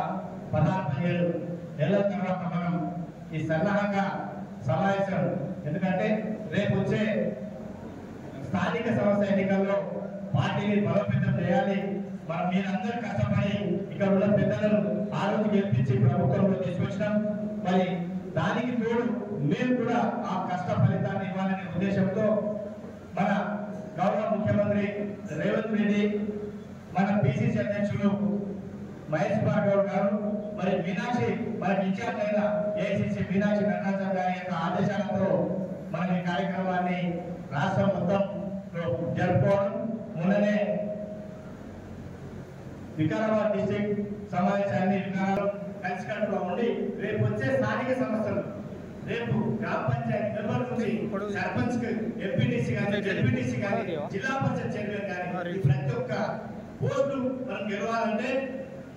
16-17 నెలల తర్వాత మనం ఈ సన్నాహంగా సమావేశం, ఎందుకంటే రేపు వచ్చే స్థానిక సంస్థ ఎన్నికల్లో పార్టీని బలోపేతం చేయాలి. మనం మీరందరూ కష్టపడి ఇక్కడ ఉన్న పెద్దలను ఆ రోజు గెలిపించి ప్రభుత్వంలో తీసుకొచ్చినాం. మరి దానికి తోడు మేము కూడా ఆ కష్ట ఫలితాన్ని ఇవ్వాలనే ఉద్దేశంతో మన గౌరవ ముఖ్యమంత్రి రేవంత్ రెడ్డి, మన పిసిసి అధ్యక్షులు మహేష్ కుమార్ గౌడ్ గారు, మరి మీనాక్షి మనకి ఇన్ఛార్జ్ అయిన ఏఐసిసి మీనాక్షి నటరాజన్ గారి యొక్క ఆదేశాలతో మనం ఈ కార్యక్రమాన్ని రాష్ట్రం మొత్తం జరుపుకోవడం. మొన్ననే వికారాబాద్ డిస్ట్రిక్ట్ సమావేశాన్ని వికారాబాద్ కలిసికట్టుగా ఉండి రేపు వచ్చే స్థానిక సంస్థలు, రేపు గ్రామ పంచాయతీ మెంబర్ నుంచి సర్పంచ్ ఎంపీటీసీ కానీ జెడ్పీటీసీ కానీ జిల్లా పరిషత్ చైర్మన్ కానీ ప్రతి ఒక్క పోస్టు మనం గెలవాలంటే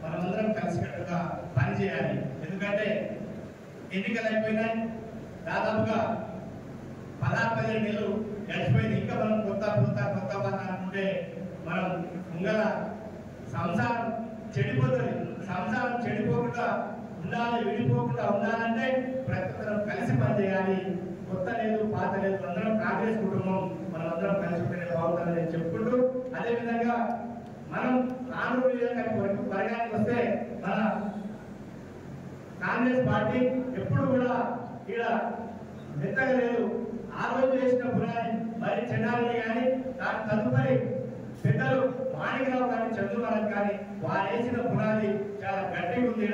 మనమందరం కలిసికట్టుగా పనిచేయాలి. ఎందుకంటే ఎన్నికలు అయిపోయినాయి, దాదాపుగా 16-17 నెలలు గడిచిపోయింది. ఇంకా మనం కొత్త అనుకుంటే మనం ముంగల సంసారం చెడిపోతుంది. సంసారం చెడిపోకుండా ఉండాలి, విడిపోకుండా ఉండాలంటే ప్రతి ఒక్కరం కలిసి పనిచేయాలి. కొత్త లేదు, పాత లేదు, అందరం కాంగ్రెస్ కుటుంబం, మనం అందరం కలిసి ఉంటేనే బాగుంటుందని చెప్పుకుంటూ, అదేవిధంగా మనం నాలుగు వర్గానికి వస్తే మన కాంగ్రెస్ పార్టీ ఎప్పుడు కూడా ఇక్కడ మెత్తగా లేదు. ఆ రోజు చేసిన పునాది మరి చెన్నారెడ్డి కానీ, దాని తదుపరి పెద్దలు మాణికరావు కానీ, చంద్రబాబు కానీ వారు వేసిన పునాది చాలా గట్టిగా ఉంది.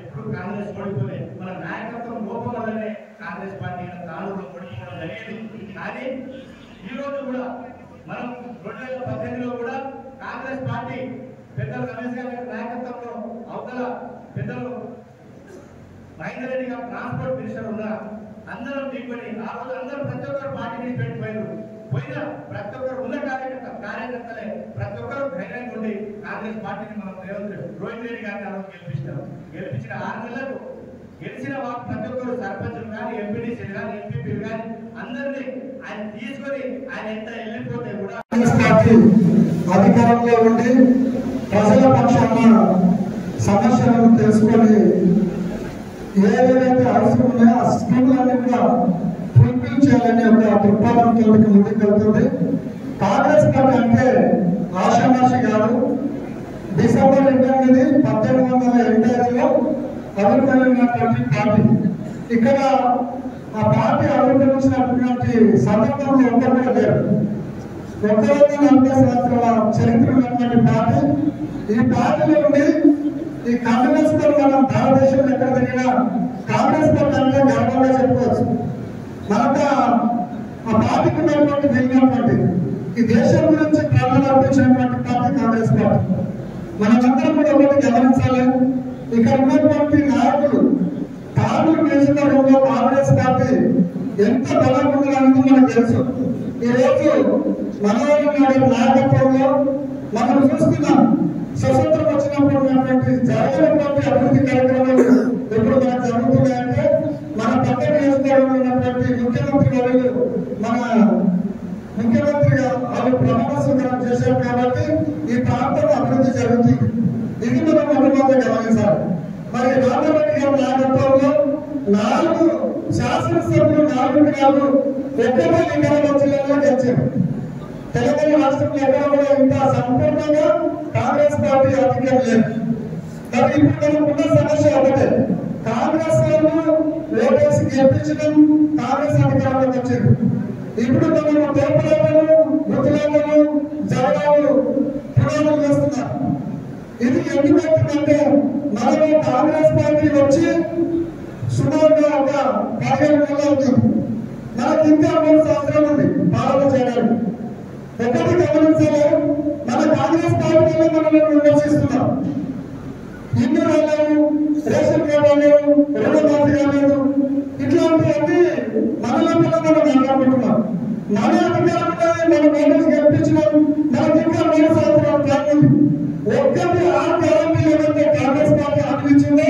ఎప్పుడు కాంగ్రెస్ ఓడిపోలేదు. మన నాయకత్వం లోపం వల్లనే కాంగ్రెస్ పార్టీ తానులో ఓడిపోవడం జరిగింది. కానీ ఈ రోజు కూడా మనం 2018లో కూడా కాంగ్రెస్ పార్టీ పెద్దలు రమేష్ గారి నాయకత్వంలో అవతల పెద్దలు మహేందర్ రెడ్డి గారు ట్రాన్స్పోర్ట్ మినిస్టర్ ఉన్నా అందరం దిగుబడి ఆ రోజు అందరూ ప్రతి ఒక్కరు పార్టీని పెట్టిపోయారు. పోయిన ప్రతి ఒక్కరు ఉన్న కార్యకర్తలే ప్రతి ఒక్కరు ధైర్యంగా ఉండి కాంగ్రెస్ పార్టీని మనం రోహిత్ రెడ్డి గారిని ఆ రోజు గెలిపించాం. గెలిపించిన 6 నెలలకు గెలిచిన వాళ్ళు ప్రతి ఒక్కరు సర్పంచులు కానీ, ఎంపీటీసీలు కానీ, ఎంపీపీలు కానీ అందరినీ ఆయన తీసుకొని ఆయన ఎంత వెళ్ళిపోతే కూడా అధికారంలో ఉండి ప్రజల పక్షాన సమస్యలను తెలుసుకొని ఏదైతే అవసరం ఉన్నాయో ఆ స్కీములన్నీ కూడా ఫుల్ఫిల్ చేయాలని ఒక దృక్పథంతో ముందుకు వెళ్తుంది. కాంగ్రెస్ పార్టీ అంటే ఆషామాషి కాదు. డిసెంబర్ 8, 1885లో ఆవిర్భవించినటువంటి పార్టీ. ఇక్కడ ఆ పార్టీ ఆవిర్భవించినటువంటి సందర్భంలో ఒక్కరు కూడా లేరు. 140 సంవత్సరాల చరిత్ర ఉన్నటువంటి పార్టీ. ఈ పార్టీలో ఉండి ఈ కాంగ్రెస్ తో మనం భారతదేశంలో ఎక్కడ తిరిగినా కాంగ్రెస్ పార్టీ అంటే గర్వంగా చెప్పుకోవచ్చు. మనకు ఆ పార్టీకి ఉన్నటువంటి వెళ్ళినటువంటి ఈ దేశం గురించి ప్రాణాలు అర్పించినటువంటి పార్టీ కాంగ్రెస్ పార్టీ. మనమందరం కూడా ఒకటి గమనించాలి. ఇక్కడ ఉన్నటువంటి నాయకులు తాను నియోజకవర్గంలో కాంగ్రెస్ పార్టీ ఎంత బలంగా ఉందని మనకు తెలుసు. ఈ రోజు మనోహర్ నాయుడు నాయకత్వంలో మనం చూస్తున్నాం. స్వతంత్రం వచ్చినప్పుడు ఉన్నటువంటి జరగనటువంటి అభివృద్ధి కార్యక్రమాలు ఎప్పుడు మనకు జరుగుతున్నాయంటే మన పక్క నియోజకవర్గంలో ఉన్నటువంటి ముఖ్యమంత్రి వర్యులు మన ముఖ్యమంత్రిగా వాళ్ళు ప్రమాణ స్వీకారం చేశారు కాబట్టి ఈ ప్రాంతం అభివృద్ధి జరుగుతుంది. ఇది మనం మొట్టమొదటి గమనించాలి. మరి రామరెడ్డి గారి నాయకత్వంలో 4 శాసనసభ్యులు 4 ఒక్కటే లింగాల జిల్లాలో గెలిచారు. తెలంగాణ రాష్ట్రంలో ఎక్కడ కూడా ఇంత సంపూర్ణంగా కాంగ్రెస్ పార్టీ అధికారం లేదు. మరి ఇప్పుడు మనకున్న సమస్య ఒకటే, కాంగ్రెస్ వాళ్ళు ఓటేసి గెలిపించడం, కాంగ్రెస్ అధికారంలోకి వచ్చారు. ఇప్పుడు మనం తోపులాటలు, మృతులాటలు, జగడాలు పునాదులు వేస్తున్నారు. ఇది ఎందుకు అవుతుందంటే మనము కాంగ్రెస్ పార్టీ వచ్చి సుమారుగా ఒక 15 నెలలు అవుతుంది. మనకి ఇంకా 3 సంవత్సరాలు ఉంది పాలన చేయడానికి. ఒకటి గమనించాలి, మన కాంగ్రెస్ పార్టీలో మనం విమర్శిస్తున్నాం. ఇల్లు రాలేదు, రేషన్ కార్డు రాలేదు, రుణమాఫీ కాలేదు, ఇట్లాంటివన్నీ మనలో మనం మాట్లాడుకుంటున్నాం. మన అధికారంలో మనం ఓటర్స్ గెలిపించినాం. మనకి ఇంకా 3 సంవత్సరాలు టైం ఉంది. ఒక్కటి ఆ గ్యారంటీ ఏదైతే కాంగ్రెస్ పార్టీ హామీ ఇచ్చిందో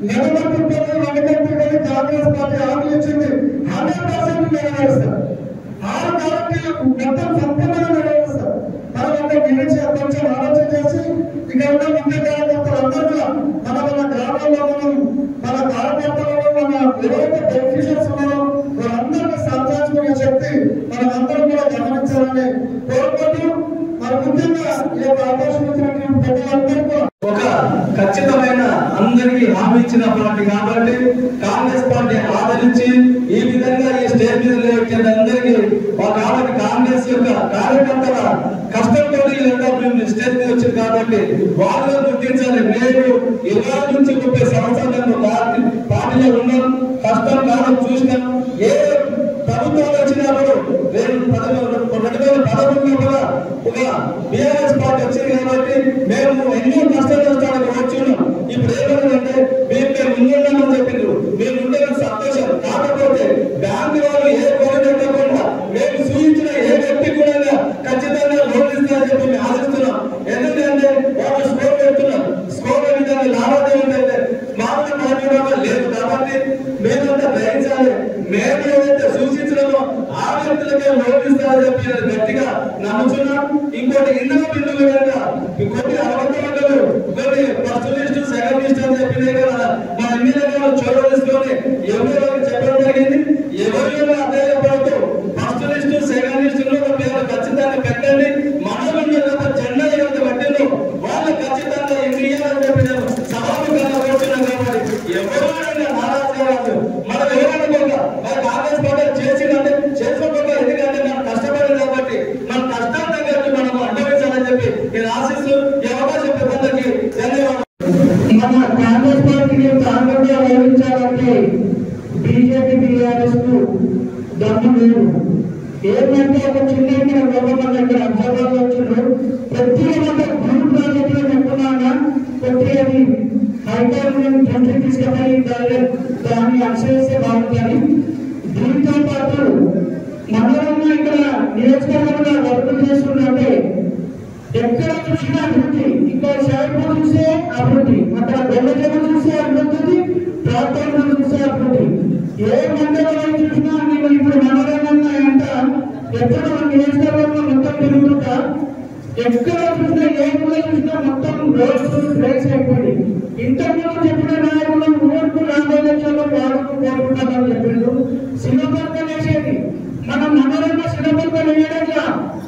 నిలబెట్టుకొని వెనకెట్టుకొని కాంగ్రెస్ పార్టీ హామీ ఇచ్చింది 100% నెరవేరుస్తారు. 6 గ్యారంటీలు మొత్తం సంపూర్ణంగా నెరవేరుస్తారు. మనం అంటే గురించి కొంచెం ఆలోచన చేసి ఇక్కడ ఉన్న ముఖ్య కార్యకర్తలు అందరూ కూడా మన గ్రామాల్లో మన కార్యకర్తలలో మన ఎవరైతే బెనిఫిషియర్స్ ఉన్నారో వాళ్ళందరినీ సంపాదించుకునే శక్తి మనం అందరం కూడా గమనించాలని కోరుకుంటూ మరి ముఖ్యంగా ఈ యొక్క అవకాశం ఇచ్చినటువంటి ప్రజలందరూ కూడా ఒక ఖచ్చితమైన అందరికీ హామీ ఇచ్చిన పార్టీ కాబట్టి కాంగ్రెస్ పార్టీ ఆదరించి ఈ విధంగా ఈ స్టేజ్ మీద లేవచ్చిన అందరికీ కాబట్టి కాంగ్రెస్ యొక్క కార్యకర్తల కష్టంతో మేము స్టేజ్ మీద వచ్చింది కాబట్టి వాళ్ళు గుర్తించాలి. మేము 20 నుంచి 30 సంవత్సరాలు పార్టీలో ఉన్నాం, కష్టం కాలం చూసినాం. ఏ ప్రభుత్వాలు వచ్చినప్పుడు 2011లో కూడా ఒక బీఆర్ఎస్ పార్టీ వచ్చింది కాబట్టి మేము ఎన్నో కష్టాలు వస్తానికి వచ్చున్నాం. ఇప్పుడు ఏమైందంటే మేము ముందున్నామని చెప్పిండ్రు, మేము ఉండే సంతోషం. కాకపోతే బ్యాంకు వాళ్ళు ఏ కోరిక పెట్టకుండా మేము సూచించిన ఏ వ్యక్తి కూడా ఖచ్చితంగా లోన్ ఇస్తారని చెప్పి మేము ఆశిస్తున్నాం. ఎందుకంటే వాళ్ళు స్కోర్ పెడుతున్నారు. స్కోర్ విధంగా లావాదేవీలు అయితే మామూలు పార్టీ లేదు కాబట్టి మేమంతా గ్రహించాలి. మేము ఏదైతే సూచించడమో ఆ వ్యక్తులకే లోన్ ఇస్తారని చెప్పి గట్టిగా నమ్ముతున్నాం. ఇంకోటి ఇంధన బిల్లు విధంగా కొన్ని అవకాశాలు కొన్ని ఫస్ట్ లిస్టు సెకండ్ లిస్ట్ అని చెప్పినాయి కదా, మా ఎమ్మెల్యే గారు చొరవ తీసుకొని ఎవరికి చెప్పడం జరిగింది. ఎవరు అదే చెప్పడంతో ఫస్ట్ లిస్టు సెకండ్ లిస్టులో మీరు ఖచ్చితంగా పెట్టండి. మనం జెండా ఏదైతే పట్టిందో వాళ్ళు ఖచ్చితంగా ఇవ్వాలని చెప్పి నేను సభాముఖంగా కోరుతున్నాను. కాబట్టి ఎవరైనా నారాజు కావచ్చు, మనం ఎవరనుకోగా మరి కాంగ్రెస్ పార్టీ చేసిందంటే చేసుకోకుండా, ఎందుకంటే మనం కష్టపడింది కాబట్టి మన కష్టం తగ్గట్టు మనం అనుభవించాలని చెప్పి నేను ఆశిస్తూ ఈ అవకాశం పెద్దలకి ధన్యవాదాలు. మన కాంగ్రెస్ పార్టీని తాండంగా వ్యవహరించాలంటే బీజేపీ బీఆర్ఎస్ కు దమ్ము లేదు. ఏంటంటే ఒక చిన్న గవర్నమెంట్ ఇక్కడ అబ్జర్వర్ వచ్చిండ్రు. ప్రతి గ్రూప్ ప్రాజెక్టులో చెప్పుకున్నాగా ప్రతి అది హైదరాబాద్ కంట్రీ తీసుకెళ్ళి దాన్ని అనుసరిస్తే బాగుంటుంది. దీంతో పాటు మనలో ఇక్కడ నియోజకవర్గంలో వర్క్ చేస్తుందంటే ఎక్కడ చూసినా అభివృద్ధి. ఇక్కడ షాయిపూర్ చూసే అభివృద్ధి, అక్కడ గొల్లజల చూసే అభివృద్ధి, ప్రాంతంలో చూసే అభివృద్ధి. ఏ మండలంలో చూసినా నేను ఇప్పుడు మనోరంగంగా ఎంత ఎక్కడ నియోజకవర్గంలో మొత్తం తిరుగుతుంటా, ఎక్కడ చూసినా ఏ ఊళ్ళో చూసినా మొత్తం రోడ్స్ బ్రేక్స్ అయిపోయింది. ఇంతకుముందు చెప్పిన నాయకులు 3-40 లక్షలు వాడుకు కోరుకుంటామని చెప్పిండు. సినిమా వేసేది మనం మనోరంగ సినిమా వేయడంగా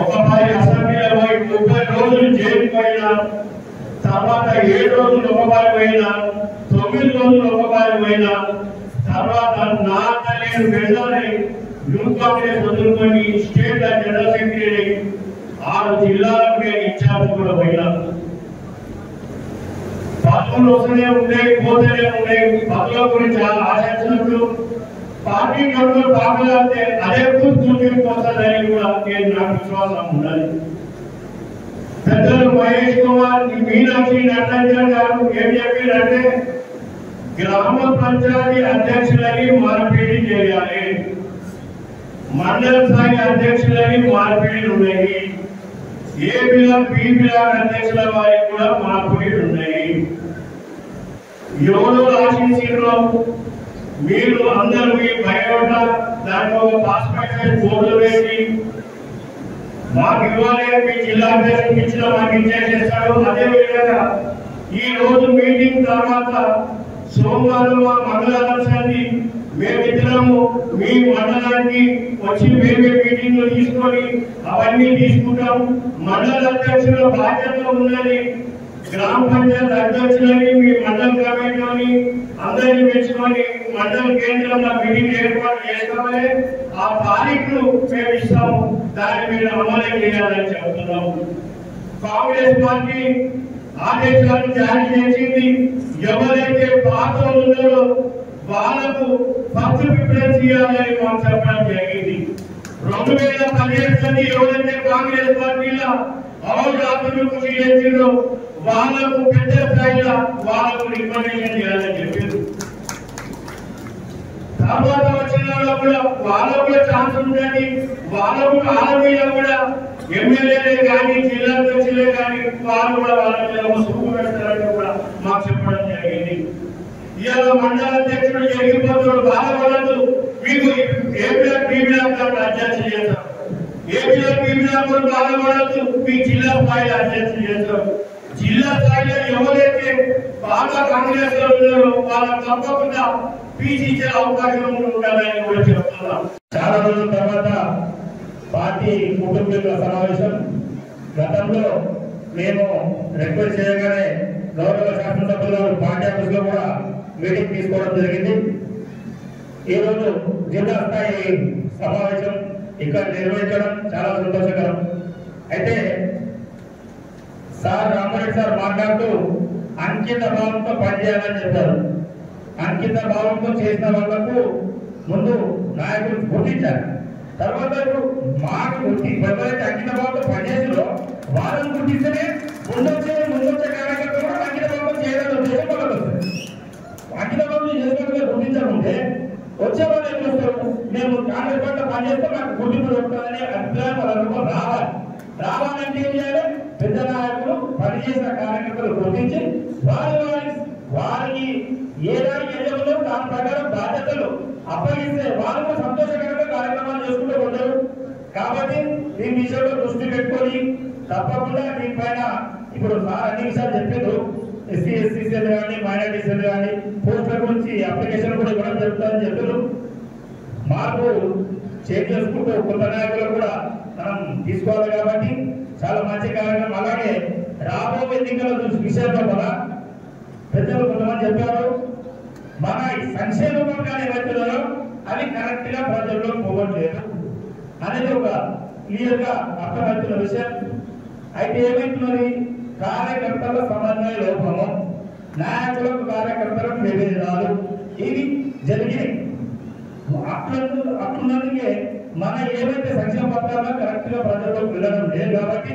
ఒక 10 అసెంబ్లీలో పోయి 30 రోజులు జైలు పోయినా, తర్వాత 7 రోజులు ఒక బారి పోయినా, 9 రోజులు ఒక బారి పోయినా, తర్వాత నేను వెళ్ళాలి యూత్ కాంగ్రెస్ వదులుకొని స్టేట్ జనరల్ సెక్రటరీ 6 జిల్లాలకు నేను ఇన్ఛార్జ్ కూడా పోయినా. పదవులు వస్తూనే ఉన్నాయి, పోతూనే ఉన్నాయి. పదవుల గురించి చాలా ఆశించినప్పుడు పార్టీ గడువులు పాకలాడితే అదే గుర్తింపు వస్తుందని కూడా నాకు విశ్వాసం ఉన్నది. పెద్దలు మహేష్ కుమార్, మీనాక్షి నటరాజన్ గారు ఏం చెప్పారంటే గ్రామ పంచాయతీ అధ్యక్షులని మార్పిడి చేయాలి, మండల స్థాయి అధ్యక్షులని మార్పిడి ఉన్నాయి, ఏ బ్లాక్ బి బ్లాక్ అధ్యక్షుల వారికి కూడా మార్పిడి ఉన్నాయి. ఎవరు ఆశించారో మీరు అందరూ మీ బయోడేటా దాంట్లో ఒక పాస్పోర్ట్ సైజ్ ఫోటో వేసి మాకు ఇవ్వాలి, మీ జిల్లా అధ్యక్షుడికి ఇచ్చిన మాకు ఇచ్చేసేస్తాడు. అదే విధంగా ఈ రోజు మీటింగ్ తర్వాత సోమవారం మంగళవారం సంది మేమిద్దరము మీ మండలానికి వచ్చి మేమే మీటింగ్లు తీసుకొని అవన్నీ తీసుకుంటాం. మండల అధ్యక్షుల బాధ్యత ఉన్నది, గ్రామ పంచాయతీ అధ్యక్షులని మీ మండల కమిటీలోని అందరినీ మెచ్చుకొని మండల కేంద్రంలో మీటింగ్ ఏర్పాటు చేసుకోవాలి. ఆ తారీఖును మేము ఇస్తాము, దాన్ని మీరు అమలు చేయాలని చెబుతున్నాము. కాంగ్రెస్ పార్టీ ఆదేశాలు జారీ చేసింది. ఎవరైతే పాత ఉన్నారో వాళ్ళకు ఫస్ట్ ప్రిఫరెన్స్ ఇవ్వాలని మాకు చెప్పడం జరిగింది. 2017 ఎవరైతే కాంగ్రెస్ పార్టీలో అవగాహన కృషి చేసిందో వాళ్ళకు పెద్ద స్థాయిలో వాళ్ళకు రికమెండేషన్ చేయాలని చెప్పారు. తర్వాత వచ్చిన వాళ్ళు కూడా వాళ్ళకు కూడా ఛాన్స్ ఉంటుంది. వాళ్ళకు ఆర్మీలో కూడా ఎమ్మెల్యేలే కానీ జిల్లా అధ్యక్షులే కానీ వాళ్ళు కూడా వాళ్ళ మీద సూపు పెడతారని కూడా మాకు చెప్పడం జరిగింది. ఇవాళ మండల అధ్యక్షుడు ఎగిరిపోతున్నాడు, బాధపడద్దు, మీకు ఏ బ్లాక్ బి బ్లాక్ అధ్యక్షులు చేస్తాం, ఏ బ్లాక్ బి బ్లాక్ కూడా బాధపడద్దు, మీ జిల్లా స్థాయిలో అధ్యక్షులు చేస్తాం. జిల్లా స్థాయిలో ఎవరైతే బాగా కాంగ్రెస్ లో ఉన్నారో వాళ్ళకి తప్పకుండా పీసీ ఇచ్చే అవకాశం ఉండాలని కూడా చెప్తున్నాం. చాలా రోజుల తర్వాత పార్టీ కుటుంబీకుల సమావేశం. గతంలో మేము రిక్వెస్ట్ చేయగానే గౌరవ శాసనసభ్యులు పార్టీ ఆఫీస్ లో కూడా మీటింగ్ తీసుకోవడం జరిగింది. ఈ రోజు జిల్లా స్థాయి సమావేశం ఇక్కడ నిర్వహించడం చాలా సంతోషకరం. అయితే సార్ రామరెడ్డి సార్ మాట్లాడుతూ అంకిత భావంతో పనిచేయాలని చెప్పారు. అంకిత భావంతో చేసిన వాళ్లకు ముందు నాయకులు గుర్తించారు. తర్వాత మాకు ఎవరైతే అంకిత భావంతో పనిచేసిందో వాళ్ళని గుర్తిస్తేనే ముందొచ్చే కార్యకర్తలు కూడా అంకిత భావంతో చేయాలని ఉద్దేశం వాళ్ళకి వస్తుంది. అంకిత భావం చేసుకుంటే గుర్తించకుంటే వచ్చే వాళ్ళు ఏం చేస్తారు, మేము కాంగ్రెస్ పార్టీ పనిచేస్తే మాకు గుర్తింపు దొరుకుతుందనే అభిప్రాయం వాళ్ళకు రావాలంటే ఏం చేయాలి, పెద్ద నాయకులు పనిచేసిన కార్యకర్తలు గుర్తించి వారికి ఏ దానికి ఎదుగులో దాని ప్రకారం బాధ్యతలు అప్పగిస్తే వాళ్ళు సంతోషకరంగా కార్యక్రమాలు చేసుకుంటూ ఉంటారు. కాబట్టి ఈ విషయంలో దృష్టి పెట్టుకొని తప్పకుండా దీనిపైన ఇప్పుడు అన్ని విషయాలు చెప్పారు. ఎస్సీ ఎస్సీసీలు కానీ మైనారిటీసీలు కానీ పోస్టుల గురించి అప్లికేషన్ కూడా ఇవ్వడం జరుగుతుందని చెప్పారు. మార్పు చేంజ్ చేసుకుంటూ కొత్త నాయకులు కూడా మనం తీసుకోవాలి కాబట్టి చాలా మంచి కార్యక్రమం. అలాగే రాబోయే ఎన్నికల విషయంలో కూడా పెద్దలు కొంతమంది చెప్పారు, మన సంక్షేమ పథకాలు ఏవైతున్నారో అవి కరెక్ట్ గా ప్రజల్లో పోవట్లేదు అనేది ఒక క్లియర్ గా అర్థమవుతున్న విషయం. అయితే ఏమైతున్నది, కార్యకర్తల సమన్వయ లోపము, నాయకులకు కార్యకర్తలకు నివేదనాలు ఇవి జరిగినాయి. అట్లున్నందుకే మన ఏవైతే సంక్షేమ పథకాల్లో కరెక్ట్ గా ప్రజల్లోకి వెళ్ళడం లేదు. కాబట్టి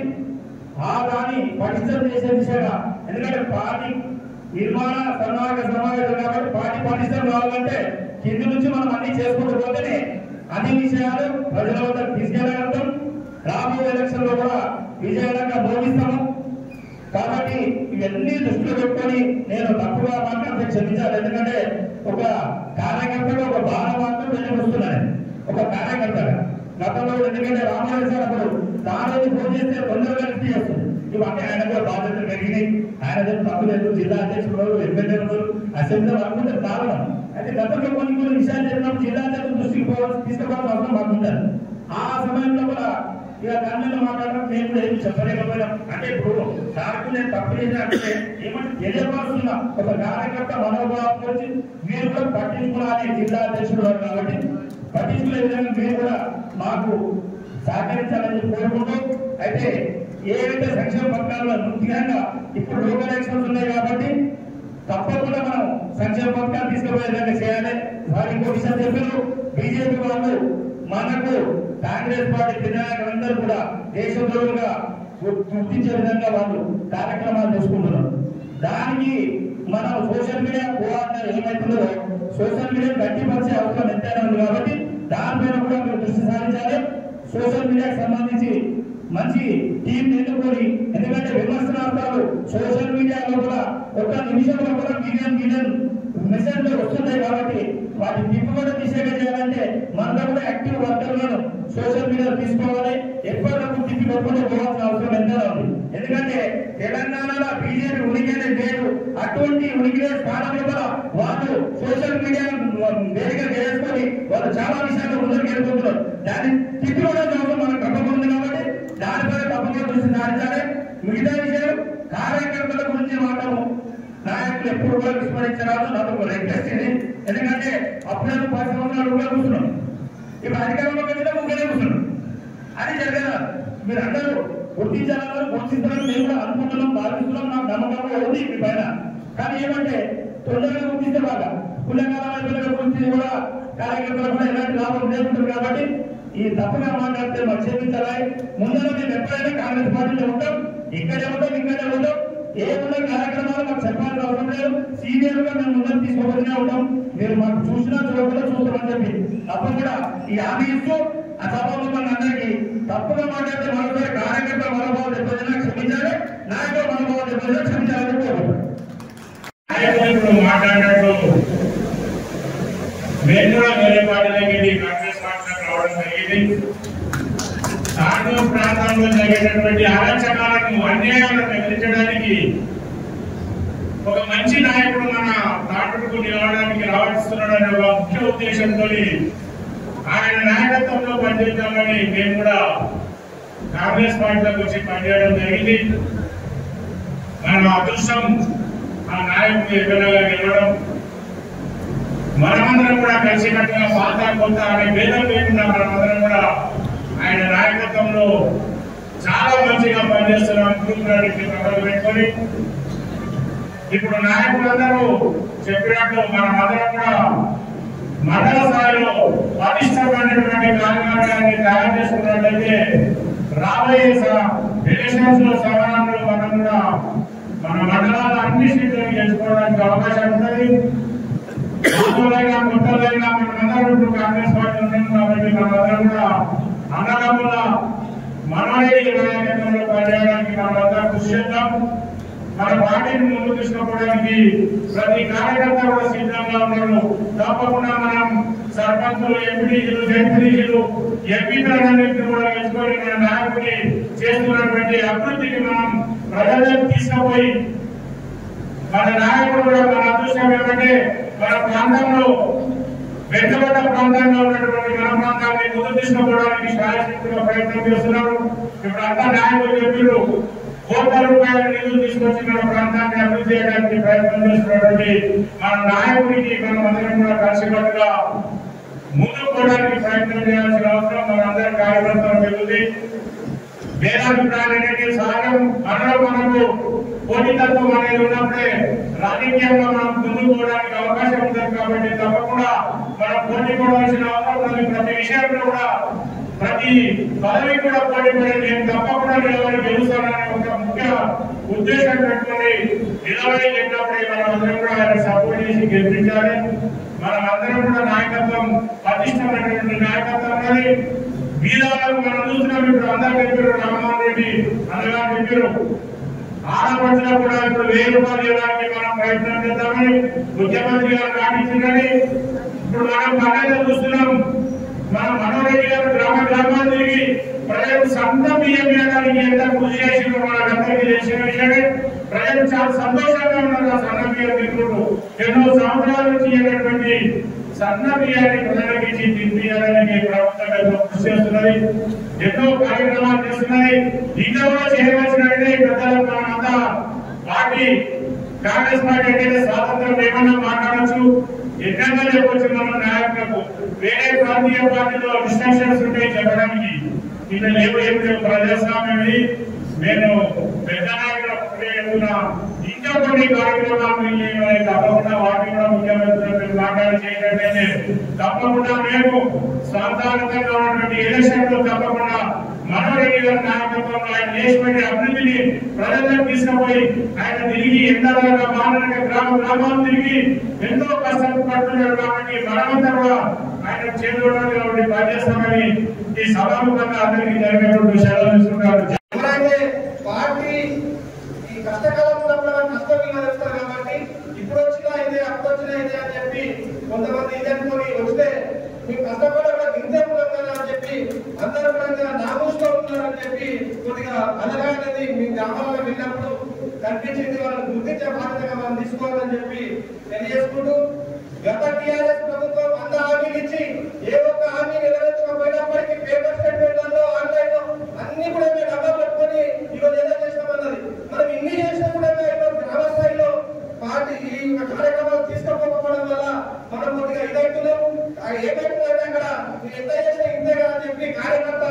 ఆ దాన్ని పటిష్టం చేసే దిశగా, ఎందుకంటే పార్టీ నిర్మాణ సన్నాహక సమావేశం కాబట్టి పార్టీ పటిష్టం కావాలంటే కింది నుంచి మనం అన్ని చేసుకుంటూ పోతేనే అన్ని విషయాలు ప్రజల వద్దకు తీసుకెళ్ళగలుగుతాం. రాబోయే ఎలక్షన్ లో కూడా విజయవంతంగా బోధిస్తాము. కాబట్టి ఇవన్నీ దృష్టిలో పెట్టుకొని నేను తప్పుగా మాట్లాడితే క్షమించాలి. ఎందుకంటే ఒక కార్యకర్తగా ఒక భావన మాత్రం వెళ్ళిపోతున్నాను ఒక కార్యకర్తగా. గతంలో ఎందుకంటే రామారావు సార్ అప్పుడు తాను ఫోన్ చేస్తే తొందరగా లిఫ్ట్ చేస్తుంది. ఇవన్నీ ఆయన కూడా బాధ్యతలు పెరిగినాయి. ఆయన తప్పులేదు, జిల్లా అధ్యక్షుడు ఎమ్మెల్యేలు అసెంబ్లీ అనుకుంటే కారణం. అయితే గతంలో కొన్ని విషయాలు చెప్పినప్పుడు జిల్లా అధ్యక్షుడు దృష్టికి తీసుకుపోవాల్సిన అవసరం మాకు ఉంటారు. ఆ సమయంలో కూడా ఇక దాని మాట్లాడడం మేము కూడా ఏమి చెప్పలేకపోయినాం. అంటే ఇప్పుడు సార్కు నేను తప్పు చేసిన అంటే ఏమంటే తెలియపరుస్తున్నా ఒక కార్యకర్త మనోభావం వచ్చి మీరు కూడా పట్టించుకోవాలి. జిల్లా అధ్యక్షుడు వారు కాబట్టి పట్టించుకునే విధంగా మీరు కూడా మాకు సహకరించాలని కోరుకుంటూ, అయితే ఏవైతే సంక్షేమ పథకాల్లో ముఖ్యంగా ఇప్పుడు లోకల్ ఎలక్షన్స్ ఉన్నాయి కాబట్టి తప్పకుండా మనం సంక్షేమ పథకాలు తీసుకుపోయే విధంగా చేయాలి. వారి ఇంకో విషయం చెప్పారు, బీజేపీ వాళ్ళు మనకు కాంగ్రెస్ పార్టీ తినాయకులందరూ కూడా దేశద్రోహులుగా గుర్తించే విధంగా వాళ్ళు కార్యక్రమాలు చేసుకుంటున్నారు. దానికి మనం సోషల్ మీడియా కోఆర్డినేటర్ ఏమైతుందో సోషల్ మీడియా గట్టిపరిచే అవసరం ఎంతైనా ఉంది కాబట్టి దానిపైన కూడా మీరు దృష్టి సారించాలి. సోషల్ మీడియాకి సంబంధించి మంచి టీం ఎన్నుకొని, ఎందుకంటే విమర్శనార్థాలు సోషల్ మీడియాలో కూడా ఒక నిమిషంలో కూడా మిలియన్ మెసేజ్లు వస్తున్నాయి కాబట్టి వాటి తిప్పుబడి దిశగా చేయాలంటే మనలో కూడా యాక్టివ్ వర్కర్లను సోషల్ మీడియా తీసుకోవాలి. ఎప్పటికప్పుడు తిప్పి కొట్టుకుంటూ పోవాల్సిన అవసరం ఎంతైనా ఉంది. ఎందుకంటే తెలంగాణలో బీజేపీ ఉనికినే లేదు. అటువంటి ఉనికినే స్థానంలో కూడా వాళ్ళు సోషల్ మీడియాను వేదికగా చేసుకొని వాళ్ళు చాలా విషయాలు ముందుకు వెళ్ళిపోతున్నారు. దాన్ని తిప్పుకోవడానికి అవసరం మనకు తప్పకుండా ఉంది కాబట్టి దానిపై తప్పకుండా దృష్టి సారించాలి. మిగతా విషయం కార్యకర్తల గురించి మాట్లాడము నాయకులు ఎప్పుడు కూడా విస్మరించరాదు. నాకు ఒక రిక్వెస్ట్ ఇది, ఎందుకంటే అప్పుడే 10 సంవత్సరాలు కూడా కూర్చున్నాం, ఇప్పుడు అధికారంలో వచ్చినా ముగ్గురే కూర్చున్నాం. అది జరగదు. మీరు అందరూ గుర్తించాలని గుర్తించాలని మేము కూడా అనుకుంటున్నాం, భావిస్తున్నాం. నాకు నమ్మకంగా ఉంది మీ పైన. కానీ ఏమంటే తొందరగా గుర్తిస్తే బాగా కులకాల గురించి కూడా కార్యకర్తలు కూడా ఎలాంటి లాభం లేకుంటుంది కాబట్టి ఈ తప్పుగా మాట్లాడితే మాకు క్షమించాలి. ముందర మేము ఎప్పుడైనా కాంగ్రెస్ పార్టీలో ఉంటాం, ఇక్కడే ఉంటాం. ఏమన్నా కార్యక్రమాలు మాకు చెప్పాల్సిన అవసరం లేదు. సీనియర్ గా మేము ముందర తీసుకోబోతూనే ఉంటాం. మీరు మాకు చూసినా చూడకుండా చూస్తామని చెప్పి తప్పకుండా ఈ హామీ ఇస్తూ ఆ సభలో మన అందరికీ తప్పుగా మాట్లాడితే మరోసారి కార్యకర్త మనోభావం దెబ్బతిన్నా క్షమించాలి, నాయకుల మనోభావం దెబ్బతిన్నా క్షమించాలని కోరుకుంటాం. మాట్లాడినట్టు మేము కూడా వేరే పార్టీలకి కాంగ్రెస్ పార్టీలకు రావడం జరిగింది. తాండూరు ప్రాంతంలో జరిగేటటువంటి అరాచకాలను అన్యాయాలను ఎదిరించడానికి ఒక మంచి నాయకుడు మన తాండూరుకు నిలవడానికి రావస్తున్నాడనే ఒక ముఖ్య ఉద్దేశంతో ఆయన నాయకత్వంలో పనిచేద్దామని మేము కూడా కాంగ్రెస్ పార్టీలోకి వచ్చి పనిచేయడం జరిగింది. మన అదృష్టం ఆ నాయకుడు ఎమ్మెల్యేగా గెలవడం, మనమందరం కూడా కలిసికట్టుగా పాత కొత్త అనే భేదం లేకుండా మనమందరం కూడా ఆయన నాయకత్వంలో చాలా మంచిగా పనిచేస్తున్నాం. ప్రజలు పెట్టుకొని ఇప్పుడు నాయకులందరూ చెప్పినట్లు మనమందరం కూడా మండల స్థాయిలో పటిష్టమైనటువంటి కార్యక్రమాన్ని తయారు చేసుకున్నట్లయితే రాబోయే ఎలక్షన్స్ లో సమయంలో మనం కూడా మన మండలాలు అన్ని సీట్లను గెలుచుకోవడానికి అవకాశం ఉంటుంది. కొత్తలైనా మనమందరూ కాంగ్రెస్ పార్టీ ఉన్నాం కాబట్టి మనమందరం కూడా అన్నదమ్ముల మనోడి నాయకత్వంలో పనిచేయడానికి మనమంతా కృషి చేద్దాం. మన పార్టీని ముందుకు తీసుకోవడానికి ప్రతి కార్యకర్త కూడా సిద్ధంగా ఉన్నారు. తప్పకుండా మనం సర్పంచులు, ఎంపీటీలు, జడ్పీటీలు, ఎంపీలన్నింటినీ కూడా ఎంచుకొని మన నాయకుడిని చేస్తున్నటువంటి అభివృద్ధికి మనం ప్రజలకు తీసుకుపోయి మన నాయకుడు కూడా మన అదృష్టం ఏమంటే మన ప్రాంతంలో వెనుకబడ్డ ప్రాంతంలో ఉన్నటువంటి మన ప్రాంతాన్ని ముందు తీసుకోవడానికి శాయశక్తిగా ప్రయత్నం చేస్తున్నారు. ఇప్పుడు అంతా నాయకులు చెప్పారు, కోట్ల రూపాయల నిధులు తీసుకొచ్చి మన ప్రాంతాన్ని అభివృద్ధి చేయడానికి ప్రయత్నం చేస్తున్నటువంటి మన నాయకుడికి మనం అందరం కూడా కలిసికట్టుగా ముందుకు పోవడానికి ప్రయత్నం చేయాల్సిన అవసరం మనందరం కార్యకర్తలు పెరుగుతుంది. వేదాభిప్రాయాలు ఏంటంటే సహజం, మనకు పోటీతత్వం అనేది ఉన్నప్పుడే రాజకీయంగా మనం ముందుకు పోవడానికి అవకాశం ఉంటుంది. కాబట్టి తప్పకుండా మనం పోటీ పడవలసిన అవసరం ఉంది. ప్రతి విషయంలో కూడా ప్రతి పదవి కూడా పోటీ పడి నేను తప్పకుండా నిలబడి గెలుస్తానని ఒక ముఖ్య ఉద్దేశం పెట్టుకుని నిలబడి చెప్పినప్పుడే మనం అందరం కూడా ఆయన సపోర్ట్ చేసి గెలిపించాలి. మనం అందరం కూడా నాయకత్వం పటిష్టమైనటువంటి నాయకత్వం ఉన్నది. వీళ్ళకు మనం చూసినాం. ఇప్పుడు అందరూ చెప్పారు, రామ్మోహన్ రెడ్డి అందరూ చెప్పారు, ఆడపడుతున్నా కూడా ఇప్పుడు 1000 రూపాయలు ఇవ్వడానికి మనం ప్రయత్నం చేద్దామని ముఖ్యమంత్రి గారు పాటించిందని ఇప్పుడు మనం పక్కన చూస్తున్నాం. మన మనోరెడ్డి గారు గ్రామాలు తిరిగి ప్రజలకు సొంత బియ్యం ఇవ్వడానికి ఎంత కృషి చేసిందో మనకందరికీ తెలిసిన విషయమే. ప్రజలు చాలా సంతోషంగా ఉన్నారు. ఆ సన్న బియ్యం తింటున్నారు. ఎన్నో సంవత్సరాల నుంచి ఇవ్వటువంటి సన్న బియ్యాన్ని ప్రజలకు ఇచ్చి తినిపించాలని ప్రభుత్వం కృషి చేస్తున్నారు. చేస్తున్నది, ఎన్నో కార్యక్రమాలు చేస్తున్నది. ఇంకా కూడా చేయవలసినది పెద్దలకు మనమంతా పార్టీ కాంగ్రెస్ పార్టీ అంటే స్వాతంత్రం ఏమన్నా మాట్లాడచ్చు, ఎన్నైనా చెప్పొచ్చు. మన నాయకులకు వేరే ప్రాంతీయ పార్టీలో డిస్ట్రక్షన్స్ ఉంటాయి చెప్పడానికి, ఇలా లేవు ఏం లేవు. ప్రజాస్వామ్యం నేను పెద్ద నాయకుల ఇంకా కొన్ని కార్యక్రమాలు తప్పకుండా వాటిని కూడా ముఖ్యమంత్రి మాట్లాడి చేయటైతే తప్పకుండా మేము సంతానంగా ఉన్నటువంటి ఎలక్షన్ లో తప్పకుండా మనోరెడ్డి గారి నాయకత్వంలో ఆయన చేసినటువంటి అభివృద్ధిని ప్రజలకు తీసుకుపోయి ఆయన తిరిగి ఎంతగా మానవ గ్రామాలు తిరిగి ఎంతో కష్టపడుతున్నాడు కాబట్టి మనమంతా కూడా ఆయన చేతులు కాబట్టి పనిచేస్తామని ఈ సభాముఖంగా అందరికీ జరిగేటువంటి విషయాలు చూస్తున్నారు. పార్టీ ఈ కష్టకాలంలో కష్టం విమర్శిస్తారు కాబట్టి ఇప్పుడు వచ్చినా ఇదే అప్పుడు వచ్చినా ఇదే అని చెప్పి కొంతమంది ఇదనుకొని వస్తే మీకు కష్టపడే గింజలు అని చెప్పి అందరూ కూడా నామూసులో ఉన్నారని చెప్పి కొద్దిగా అనగా అనేది మీ గ్రామాల్లో వెళ్ళినప్పుడు కనిపించింది. వాళ్ళని గుర్తించే బాధ్యతగా మనం తీసుకోవాలని చెప్పి తెలియజేసుకుంటూ గత టీఆర్ఎస్ ప్రభుత్వం 100 హామీలు ఇచ్చి ఏ ఒక్క హామీ నెరవేర్చకపోయినప్పటికీ పేపర్ స్టేట్మెంట్లలో ఆన్లైన్ లో అన్ని కూడా మేము డబ్బా పట్టుకొని ఈరోజు ఏదో చేస్తామన్నది. మనం ఇన్ని చేసినా కూడా గ్రామ స్థాయిలో పార్టీ ఈ కార్యక్రమాలు తీసుకోకపోవడం వల్ల మనం కొద్దిగా ఇదవుతున్నాం. ఏమైతుందంటే అక్కడ ఎంత చేసినా ఇంతే కదా అని చెప్పి కార్యకర్త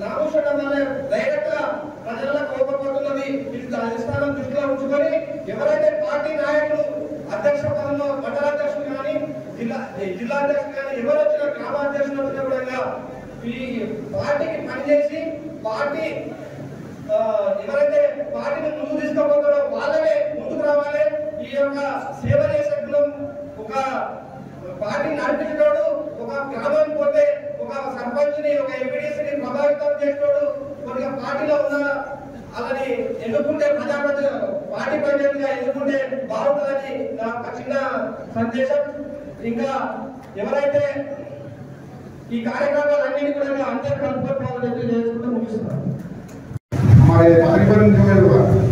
నామూషడం వల్ల డైరెక్ట్ గా ప్రజల కోపపోతున్నది. ఇది అధిష్టానం దృష్టిలో ఉంచుకొని ఎవరైతే పార్టీ నాయకులు అధ్యక్ష పదంలో మండల అధ్యక్షులు కానీ జిల్లా అధ్యక్షులు కానీ ఎవరు వచ్చిన గ్రామాధ్యక్షులు వచ్చినా కూడా ఈ పార్టీకి పనిచేసి పార్టీ ఎవరైతే పార్టీని ముందుకు తీసుకోబోతారో వాళ్ళనే ముందుకు రావాలి. ఈ యొక్క సేవ చేసే గుణం ఒక పార్టీ నడిపించేటోడు, ఒక గ్రామానికి పోతే ఒక సర్పంచ్ ని ఒక ఎంపీడీసీని ప్రభావితం చేసేటోడు కొద్దిగా పార్టీలో ఉన్న అలాని ఎన్నుకుంటే పార్టీ ప్రజలుగా ఎన్నుకుంటే బాగుంటుందని నా ఒక చిన్న సందేశం. ఇంకా ఎవరైతే ఈ కార్యక్రమాలన్నింటి కూడా అందరూ కలుపుకోవాలని చేసుకుంటూ ముగిస్తున్నారు. हमारे तकरीबन जो है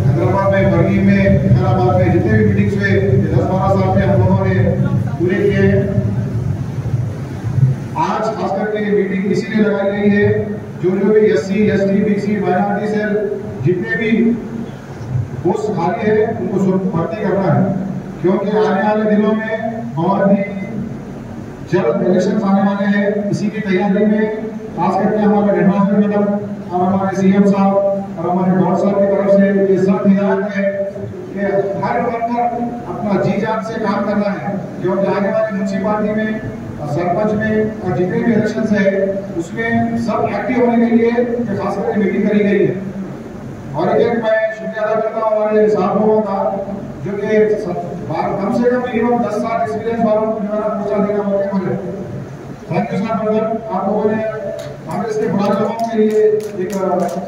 हैदराबाद में, बरगी में, हैदराबाद में जितने भी मीटिंग्स हुए 10-12 साल में हम लोगों ने पूरे किए। आज खास करके ये मीटिंग इसीलिए लगाई गई है जो भी SC, ST, BC, माइनॉरिटी से जितने भी पोस्ट खाली है उनको सब भर्ती करना है, क्योंकि आने वाले दिनों में हमारी जल्द इलेक्शन आने वाले हैं। इसी की तैयारी में खास करके हमारे एडवाइजर मैडम और हमारे CM साहब और हमारे डॉक्टर साहब की तरफ से ये सब हिदायत है कि हर वर्कर अपना जी जान से काम करना है, क्योंकि आने वाले म्यूनसिपालिटी में सरपंच में और जितने भी इलेक्शन है उसमें सब एक्टिव होने के लिए खास करके मीटिंग करी गई है। और एक मैं शुक्रिया अदा करता हूँ हमारे साहब लोगों का जो कि कम से कम मिनिमम 10 साल एक्सपीरियंस वालों को जो है पूछा देना मौके मिले। थैंक यू सर ब्रदर, आप लोगों ने कांग्रेस के बुढ़ा लोगों के लिए एक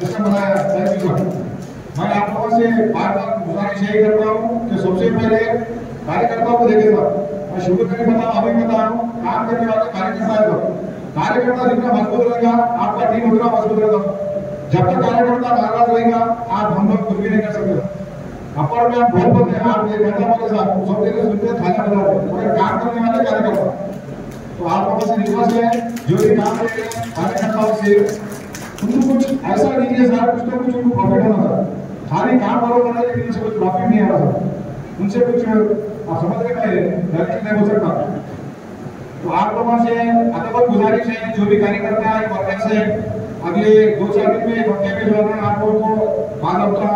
सिस्टम बनाया। Thank you sir. मैं आप लोगों से बार बार गुजारिश यही करता हूँ कि सबसे पहले कार्यकर्ताओं को देखे सर, मैं शुरू करके बताऊँ अभी बता रहा हूँ, काम करने वाले कार्यकर्ता है। कार्यकर्ता जितना मजबूत रहेगा आपका टीम उतना मजबूत रहेगा। जब तक कार्यकर्ता नाराज रहेगा आप हम लोग कुछ भी नहीं कर सकते। अपर में आप बहुत बोलते हैं, आप ये कहता बोले साहब सब जगह सुनते हैं, थाना बजाते, मगर काम करने वाले कार्यकर्ता। तो आप लोगों से रिक्वेस्ट है जो भी काम करेंगे कार्यकर्ताओं से उनको कुछ ऐसा दीजिए सर, कुछ तो कुछ उनको प्रॉफिट होना था। खाली काम वालों को लेकिन उनसे कुछ प्रॉफिट नहीं आ रहा सर, उनसे कुछ आप समझ रहे हैं, डायरेक्ट नहीं हो सकता। तो आप लोगों से अदब गुजारिश है जो भी कार्यकर्ता है वर्कर्स है, अगले 2-4 दिन में हफ्ते में जो है आप लोगों को बाद अपना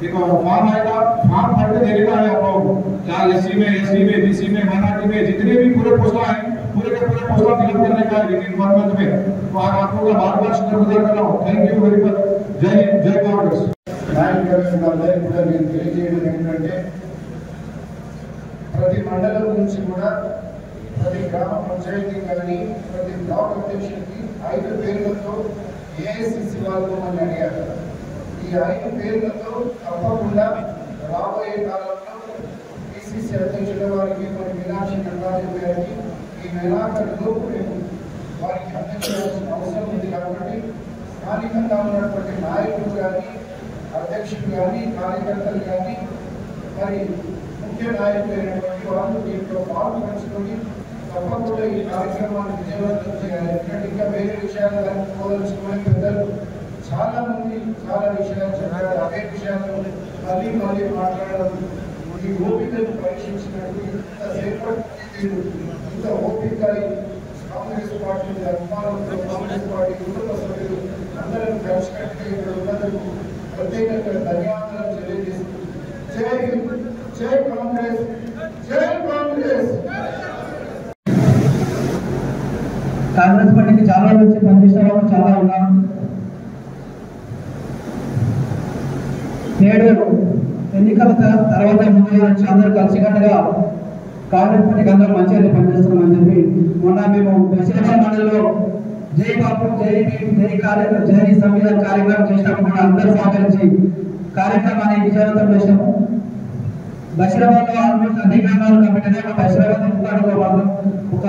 एक फॉर्म आएगा, फॉर्म भर के दे देना है आप लोगों को, चाहे SC में, ST में, BC में, माइनॉरिटी में जितने भी पूरे पोस्टा है पूरे के पूरे पोस्टा फिलअप करने का है विदिन 1 मंथ में। तो आप लोगों का बार बार शुक्रगुजार कर रहा हूँ। Thank you very much. जय हिंद, जय कांग्रेस। ప్రతి మండలం నుంచి కూడా ప్రతి గ్రామ పంచాయతీ కానీ ప్రతి బ్లాక్ అధ్యక్షుడికి 5 పేర్లతో AICC వాళ్ళు అని అడిగారు. ఈ 5 పేర్లతో తప్పకుండా రాబోయే కాలంలో PCC అధ్యక్షుల వారికి మరి మీనాక్షి నటరాజన్ గారికి ఈ నెలాఖరులో వారికి అధ్యక్షుల అవసరం ఉంది కాబట్టి స్థానికంగా ఉన్నటువంటి నాయకులు కానీ అధ్యక్షులు కానీ కార్యకర్తలు కానీ మరి ముఖ్య నాయకులైనటువంటి వాళ్ళు దీంట్లో పాల్పంచుకొని తప్పకుండా ఈ కార్యక్రమాన్ని విజయవంతం చేయాలి. చేయాలి. ఎందుకంటే ఇంకా వేరే విషయాలు దానికి పోదలుచుకునే పెద్దలు చాలా మంది చాలా విషయాలు చెప్పారు. అదే విషయాలు మళ్ళీ మళ్ళీ మాట్లాడడం ఈ ఓపికను పరీక్షించినట్టు ఇంత ఓపిక కాంగ్రెస్ పార్టీ అభిమానులతో కాంగ్రెస్ పార్టీ కుటుంబ సభ్యులు అందరూ కలిసికట్టుగా ఇక్కడ ఉన్నందుకు ప్రత్యేకంగా ధన్యవాదాలు తెలియజేస్తూ జై హింద్, జై కాంగ్రెస్, జై కాంగ్రెస్. కాంగ్రెస్ పార్టీకి చాలా వచ్చి పనిచేసిన వాళ్ళు చాలా ఉన్నారు. నేడు ఎన్నికల తర్వాత ముందు నుంచి అందరూ కలిసికట్టుగా కాంగ్రెస్ పార్టీకి అందరూ మంచిగా పనిచేస్తున్నామని చెప్పి మొన్న మేము బషీరాబాద్ మండలిలో జై బాపు జై జై సంవిధాన కార్యక్రమం చేసినప్పుడు కూడా అందరూ సహకరించి కార్యక్రమాన్ని విజయవంతం చేసినాము. బషీరాబాద్ లో ఆల్మోస్ట్ అన్ని గ్రామాలు కమిటీ బషీరాబాద్ ముఖ్యంలో మాత్రం ఒక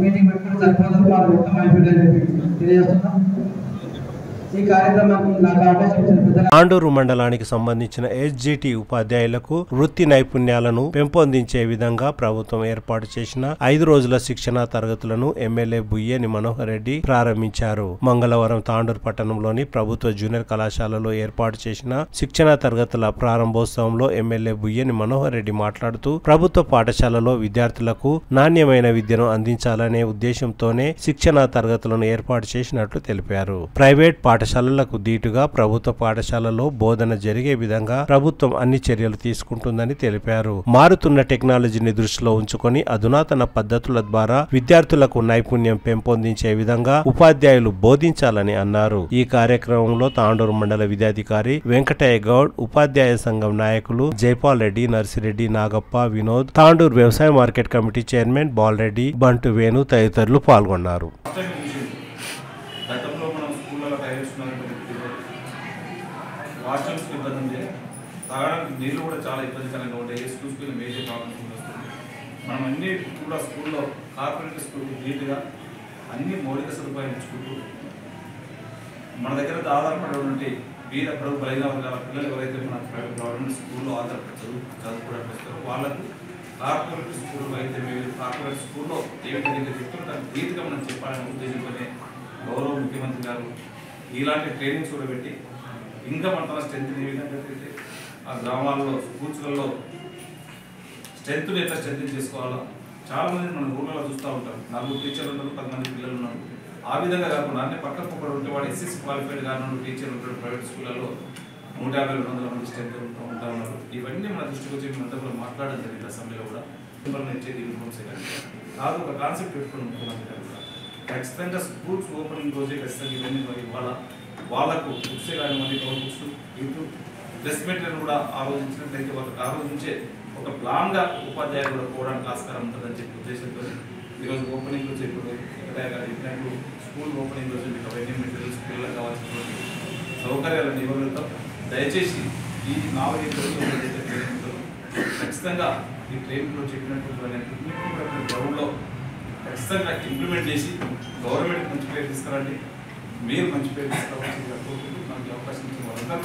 మీటింగ్ పెట్టుకుని సరిపోతుంది, వాళ్ళు మొత్తం అయిపోయిందని చెప్పి తెలియజేస్తున్నాం. ఈ కార్యక్రమానికి నాకు అవకాశం ఇచ్చిన తాండూరు మండలానికి సంబంధించిన ఎస్జిటి ఉపాధ్యాయులకు వృత్తి నైపుణ్యాలను పెంపొందించే విధంగా ప్రభుత్వం ఏర్పాటు చేసిన 5 రోజుల శిక్షణా తరగతులను ఎమ్మెల్యే బుయ్యేని మనోహర్ రెడ్డి ప్రారంభించారు. మంగళవారం తాండూరు పట్టణంలోని ప్రభుత్వ జూనియర్ కళాశాలలో ఏర్పాటు చేసిన శిక్షణా తరగతుల ప్రారంభోత్సవంలో ఎమ్మెల్యే బుయ్యేని మనోహర్ రెడ్డి మాట్లాడుతూ ప్రభుత్వ పాఠశాలలో విద్యార్థులకు నాణ్యమైన విద్యను అందించాలనే ఉద్దేశంతోనే శిక్షణా తరగతులను ఏర్పాటు చేసినట్లు తెలిపారు. ప్రైవేట్ పాఠశాలలకు దీటుగా ప్రభుత్వ పాఠశాలలో బోధన జరిగే విధంగా ప్రభుత్వం అన్ని చర్యలు తీసుకుంటుందని తెలిపారు. మారుతున్న టెక్నాలజీని దృష్టిలో ఉంచుకొని అధునాతన పద్ధతుల ద్వారా విద్యార్థులకు నైపుణ్యం పెంపొందించే విధంగా ఉపాధ్యాయులు బోధించాలని అన్నారు. ఈ కార్యక్రమంలో తాండూరు మండల విద్యాధికారి వెంకటయ్య గౌడ్, ఉపాధ్యాయ సంఘం నాయకులు జైపాల్ రెడ్డి, నర్సిరెడ్డి, నాగప్ప, వినోద్, తాండూరు వ్యవసాయ మార్కెట్ కమిటీ చైర్మన్ బాలరెడ్డి, బంటు వేణు తదితరులు పాల్గొన్నారు. వాష్రూమ్స్కి ఇబ్బంది ఉంది, తాగడానికి నీళ్ళు కూడా చాలా ఇబ్బందికరంగా ఉంటాయి. స్కూల్స్కి మేజర్ ప్రాబ్లమ్స్ వస్తుంది. మనం అన్ని కూడా స్కూల్లో కార్పొరేట్ స్కూల్కి నీట్గా అన్ని మౌలిక సదుపాయాలు ఇచ్చుకుంటూ మన దగ్గర ఆధారపడే వీర ప్రభు బలైన వర్గాల పిల్లలు ఎవరైతే మన ప్రైవేట్ గవర్నమెంట్ స్కూల్లో ఆధారపడి చదువుకోవడానికి వస్తారో వాళ్ళకు కార్పొరేట్ స్కూల్ అయితే మేము కార్పొరేట్ స్కూల్లో ఏ విధంగా చెప్తారో దాన్ని నీట్గా మనం చెప్పాలనే ఉద్దేశంతోనే గౌరవ ముఖ్యమంత్రి గారు ఇలాంటి ట్రైనింగ్స్ కూడా పెట్టి ఇంకా మన తన స్ట్రెంత్ ఏ విధంగా పెట్టి ఆ గ్రామాల్లో స్కూల్స్లలో స్ట్రెంత్ని ఎట్లా స్ట్రెంత్ చేసుకోవాలో చాలామంది మన ఊళ్ళలో చూస్తూ ఉంటారు. 4 టీచర్లు ఉంటారు, 10 మంది పిల్లలు ఉన్నారు. ఆ విధంగా కాకుండా అన్ని పక్కన ఒకరు ఉంటే వాడు ఎస్ఎస్సి క్వాలిఫైడ్ కానున్నాడు, టీచర్ ఉంటాడు. ప్రైవేట్ స్కూళ్ళలో 150-200 మంది స్ట్రెంత్ ఉంటా ఉన్నారు. ఇవన్నీ మన దృష్టికి వచ్చి మనతో కూడా మాట్లాడడం జరిగింది. అసెంబ్లీలో కూడా ఇచ్చేది యూనిఫామ్సే కానీ కాదు, ఒక కాన్సెప్ట్ పెట్టుకుని ముఖ్యమంత్రి గారు కూడా ఖచ్చితంగా స్కూల్స్ ఓపెనింగ్ రోజే ఖచ్చితంగా ఇవన్నీ ఇవాళ వాళ్ళకు బుక్సే కానీ మళ్ళీ cover books into dress material కూడా ఆలోచించినట్లయితే వాళ్ళకి ఆలోచించే ఒక ప్లాన్గా ఉపాధ్యాయులు కూడా పోవడానికి ఆస్కారం ఉంటుందని చెప్పి ఉద్దేశంతో ఈరోజు ఓపెనింగ్ రోజు ఇప్పుడు చెప్పినట్టు స్కూల్ ఓపెనింగ్ రోజు మీకు అవన్నీ మెటీరియల్స్ పిల్లలకు కావాల్సినటువంటి సౌకర్యాలను ఇవ్వగలుగుతాం. దయచేసి ఈ 4 రోజులు ఏదైతే ట్రైనింగ్ ఉంటుందో ఖచ్చితంగా ఈ ట్రైనింగ్లో చెప్పినటువంటి కూడా గ్రౌండ్లో ఖచ్చితంగా ఇంప్లిమెంట్ చేసి గవర్నమెంట్ మంచి పేరు తీసుకురండి, మీరు మంచి పేరు తీసుకోవాల్సి మనకి అవకాశం ఇచ్చిన వాళ్ళందరూ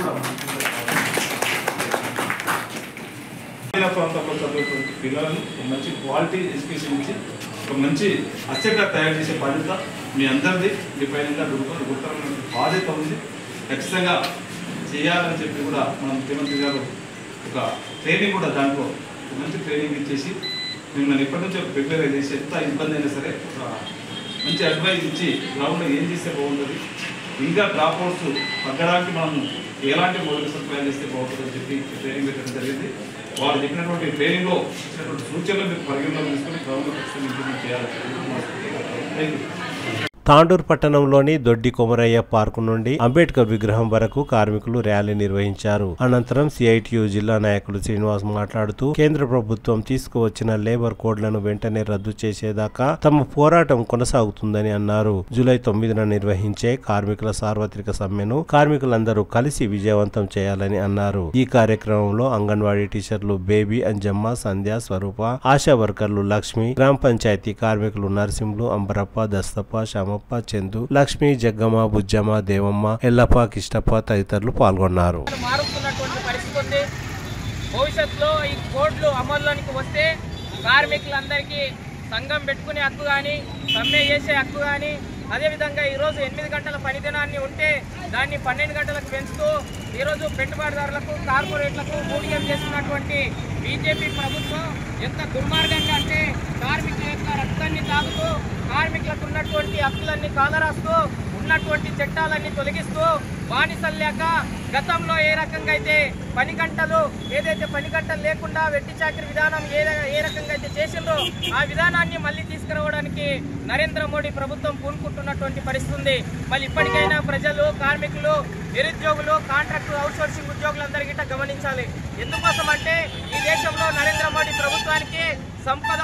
కూడా ప్రాంతంలో చదువుతున్న పిల్లలను మంచి క్వాలిటీ ఎడ్యుకేషన్ ఇచ్చి ఒక మంచి అసెట్గా తయారు చేసే బాధ్యత మీ అందరిది. మీ పైన గుర్తమైన బాధ్యత ఉంది, ఖచ్చితంగా చేయాలని చెప్పి కూడా మన ముఖ్యమంత్రి గారు ఒక ట్రైనింగ్ కూడా దాంట్లో మంచి ట్రైనింగ్ ఇచ్చేసి మిమ్మల్ని ఎప్పటి నుంచో ప్రిపేర్ చేసి ఎంత ఇబ్బంది అయినా సరే ఒక మంచి అడ్వైజ్ ఇచ్చి గ్రౌండ్లో ఏం చేస్తే బాగుంటుంది, ఇంకా డ్రాప్ అవుట్స్ తగ్గడానికి మనం ఎలాంటి మౌలిక సదుపాయాలు చేస్తే బాగుంటుందని చెప్పి ట్రైనింగ్ పెట్టడం జరిగింది. వాళ్ళు చెప్పినటువంటి ట్రైనింగ్లో ఇచ్చినటువంటి సూచనలు మీరు పరిగణలోకి తీసుకొని గ్రౌండ్లో ఖచ్చితంగా ఇంప్లిమెంట్ చేయాలి. Thank you. తాండూరు పట్టణంలోని దొడ్డి కొమరయ్య పార్కు నుండి అంబేద్కర్ విగ్రహం వరకు కార్మికులు ర్యాలీ నిర్వహించారు. అనంతరం సిఐటియు జిల్లా నాయకులు శ్రీనివాస్ మాట్లాడుతూ కేంద్ర ప్రభుత్వం తీసుకువచ్చిన లేబర్ కోడ్లను వెంటనే రద్దు చేసేదాకా తమ పోరాటం కొనసాగుతుందని అన్నారు. జూలై 9న నిర్వహించే కార్మికుల సార్వత్రిక సమ్మెను కార్మికులందరూ కలిసి విజయవంతం చేయాలని అన్నారు. ఈ కార్యక్రమంలో అంగన్వాడీ టీచర్లు బేబీ, అంజమ్మ, సంధ్య, స్వరూప, ఆశా వర్కర్లు లక్ష్మి, గ్రామ పంచాయతీ కార్మికులు నరసింహులు, అంబరప్ప, దస్తప్ప, శ్యామ, చెందు, లక్ష్మి, జగ్గమ్మ, బుజ్జమ్మ, దేవమ్మ, ఎల్లప్ప, కిష్టప్ప తదితరులు పాల్గొన్నారు. మారుతున్నటువంటి పరిస్థితి భవిష్యత్తులో ఈ కోడ్లు అమల్లోనికి వస్తే కార్మికులందరికీ సంఘం పెట్టుకునే హక్కు కానీ సమ్మె చేసే హక్కు కానీ అదేవిధంగా ఈరోజు 8 గంటల పని దినాన్ని ఉంటే దాన్ని 12 గంటలకు పెంచుతూ ఈరోజు పెట్టుబడిదారులకు కార్పొరేట్లకు మూల్యం చేస్తున్నటువంటి బీజేపీ ప్రభుత్వం ఎంత దుర్మార్గంగా అంటే కార్మికుల యొక్క రక్తాన్ని తాగుతూ కార్మికులకు ఉన్నటువంటి హక్కులన్నీ కాలరాస్తూ ఉన్నటువంటి చట్టాలన్నీ తొలగిస్తూ బానిసల్లేక గతంలో ఏ రకంగా అయితే పని గంటలు లేకుండా వెట్టి చాకరీ విధానం ఏ రకంగా అయితే చేసిందో ఆ విధానాన్ని మళ్ళీ తీసుకురావడానికి నరేంద్ర మోడీ ప్రభుత్వం పూనుకుంటున్నటువంటి పరిస్థితి ఉంది. మళ్ళీ ఇప్పటికైనా ప్రజలు, కార్మికులు, నిరుద్యోగులు, కాంట్రాక్టు అవుట్సోర్సింగ్ ఉద్యోగులందరికీ గమనించాలి. ఎందుకోసం అంటే ఈ దేశంలో నరేంద్ర మోడీ ప్రభుత్వానికి సంపద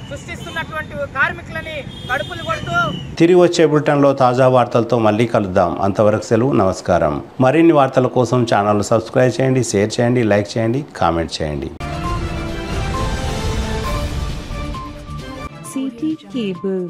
సృష్టిస్తున్నటువంటి కార్మికులని కడుపులు కొడుతూ తిరిగి వచ్చే బులెటిన్లో తాజా వార్తలతో మళ్ళీ కలుద్దాం. అంతవరకు సెలవు, నమస్కారం. మరిన్ని వార్తల కోసం ఛానల్ సబ్స్క్రైబ్ చేయండి, షేర్ చేయండి, లైక్ చేయండి, కామెంట్ చేయండి. City cable.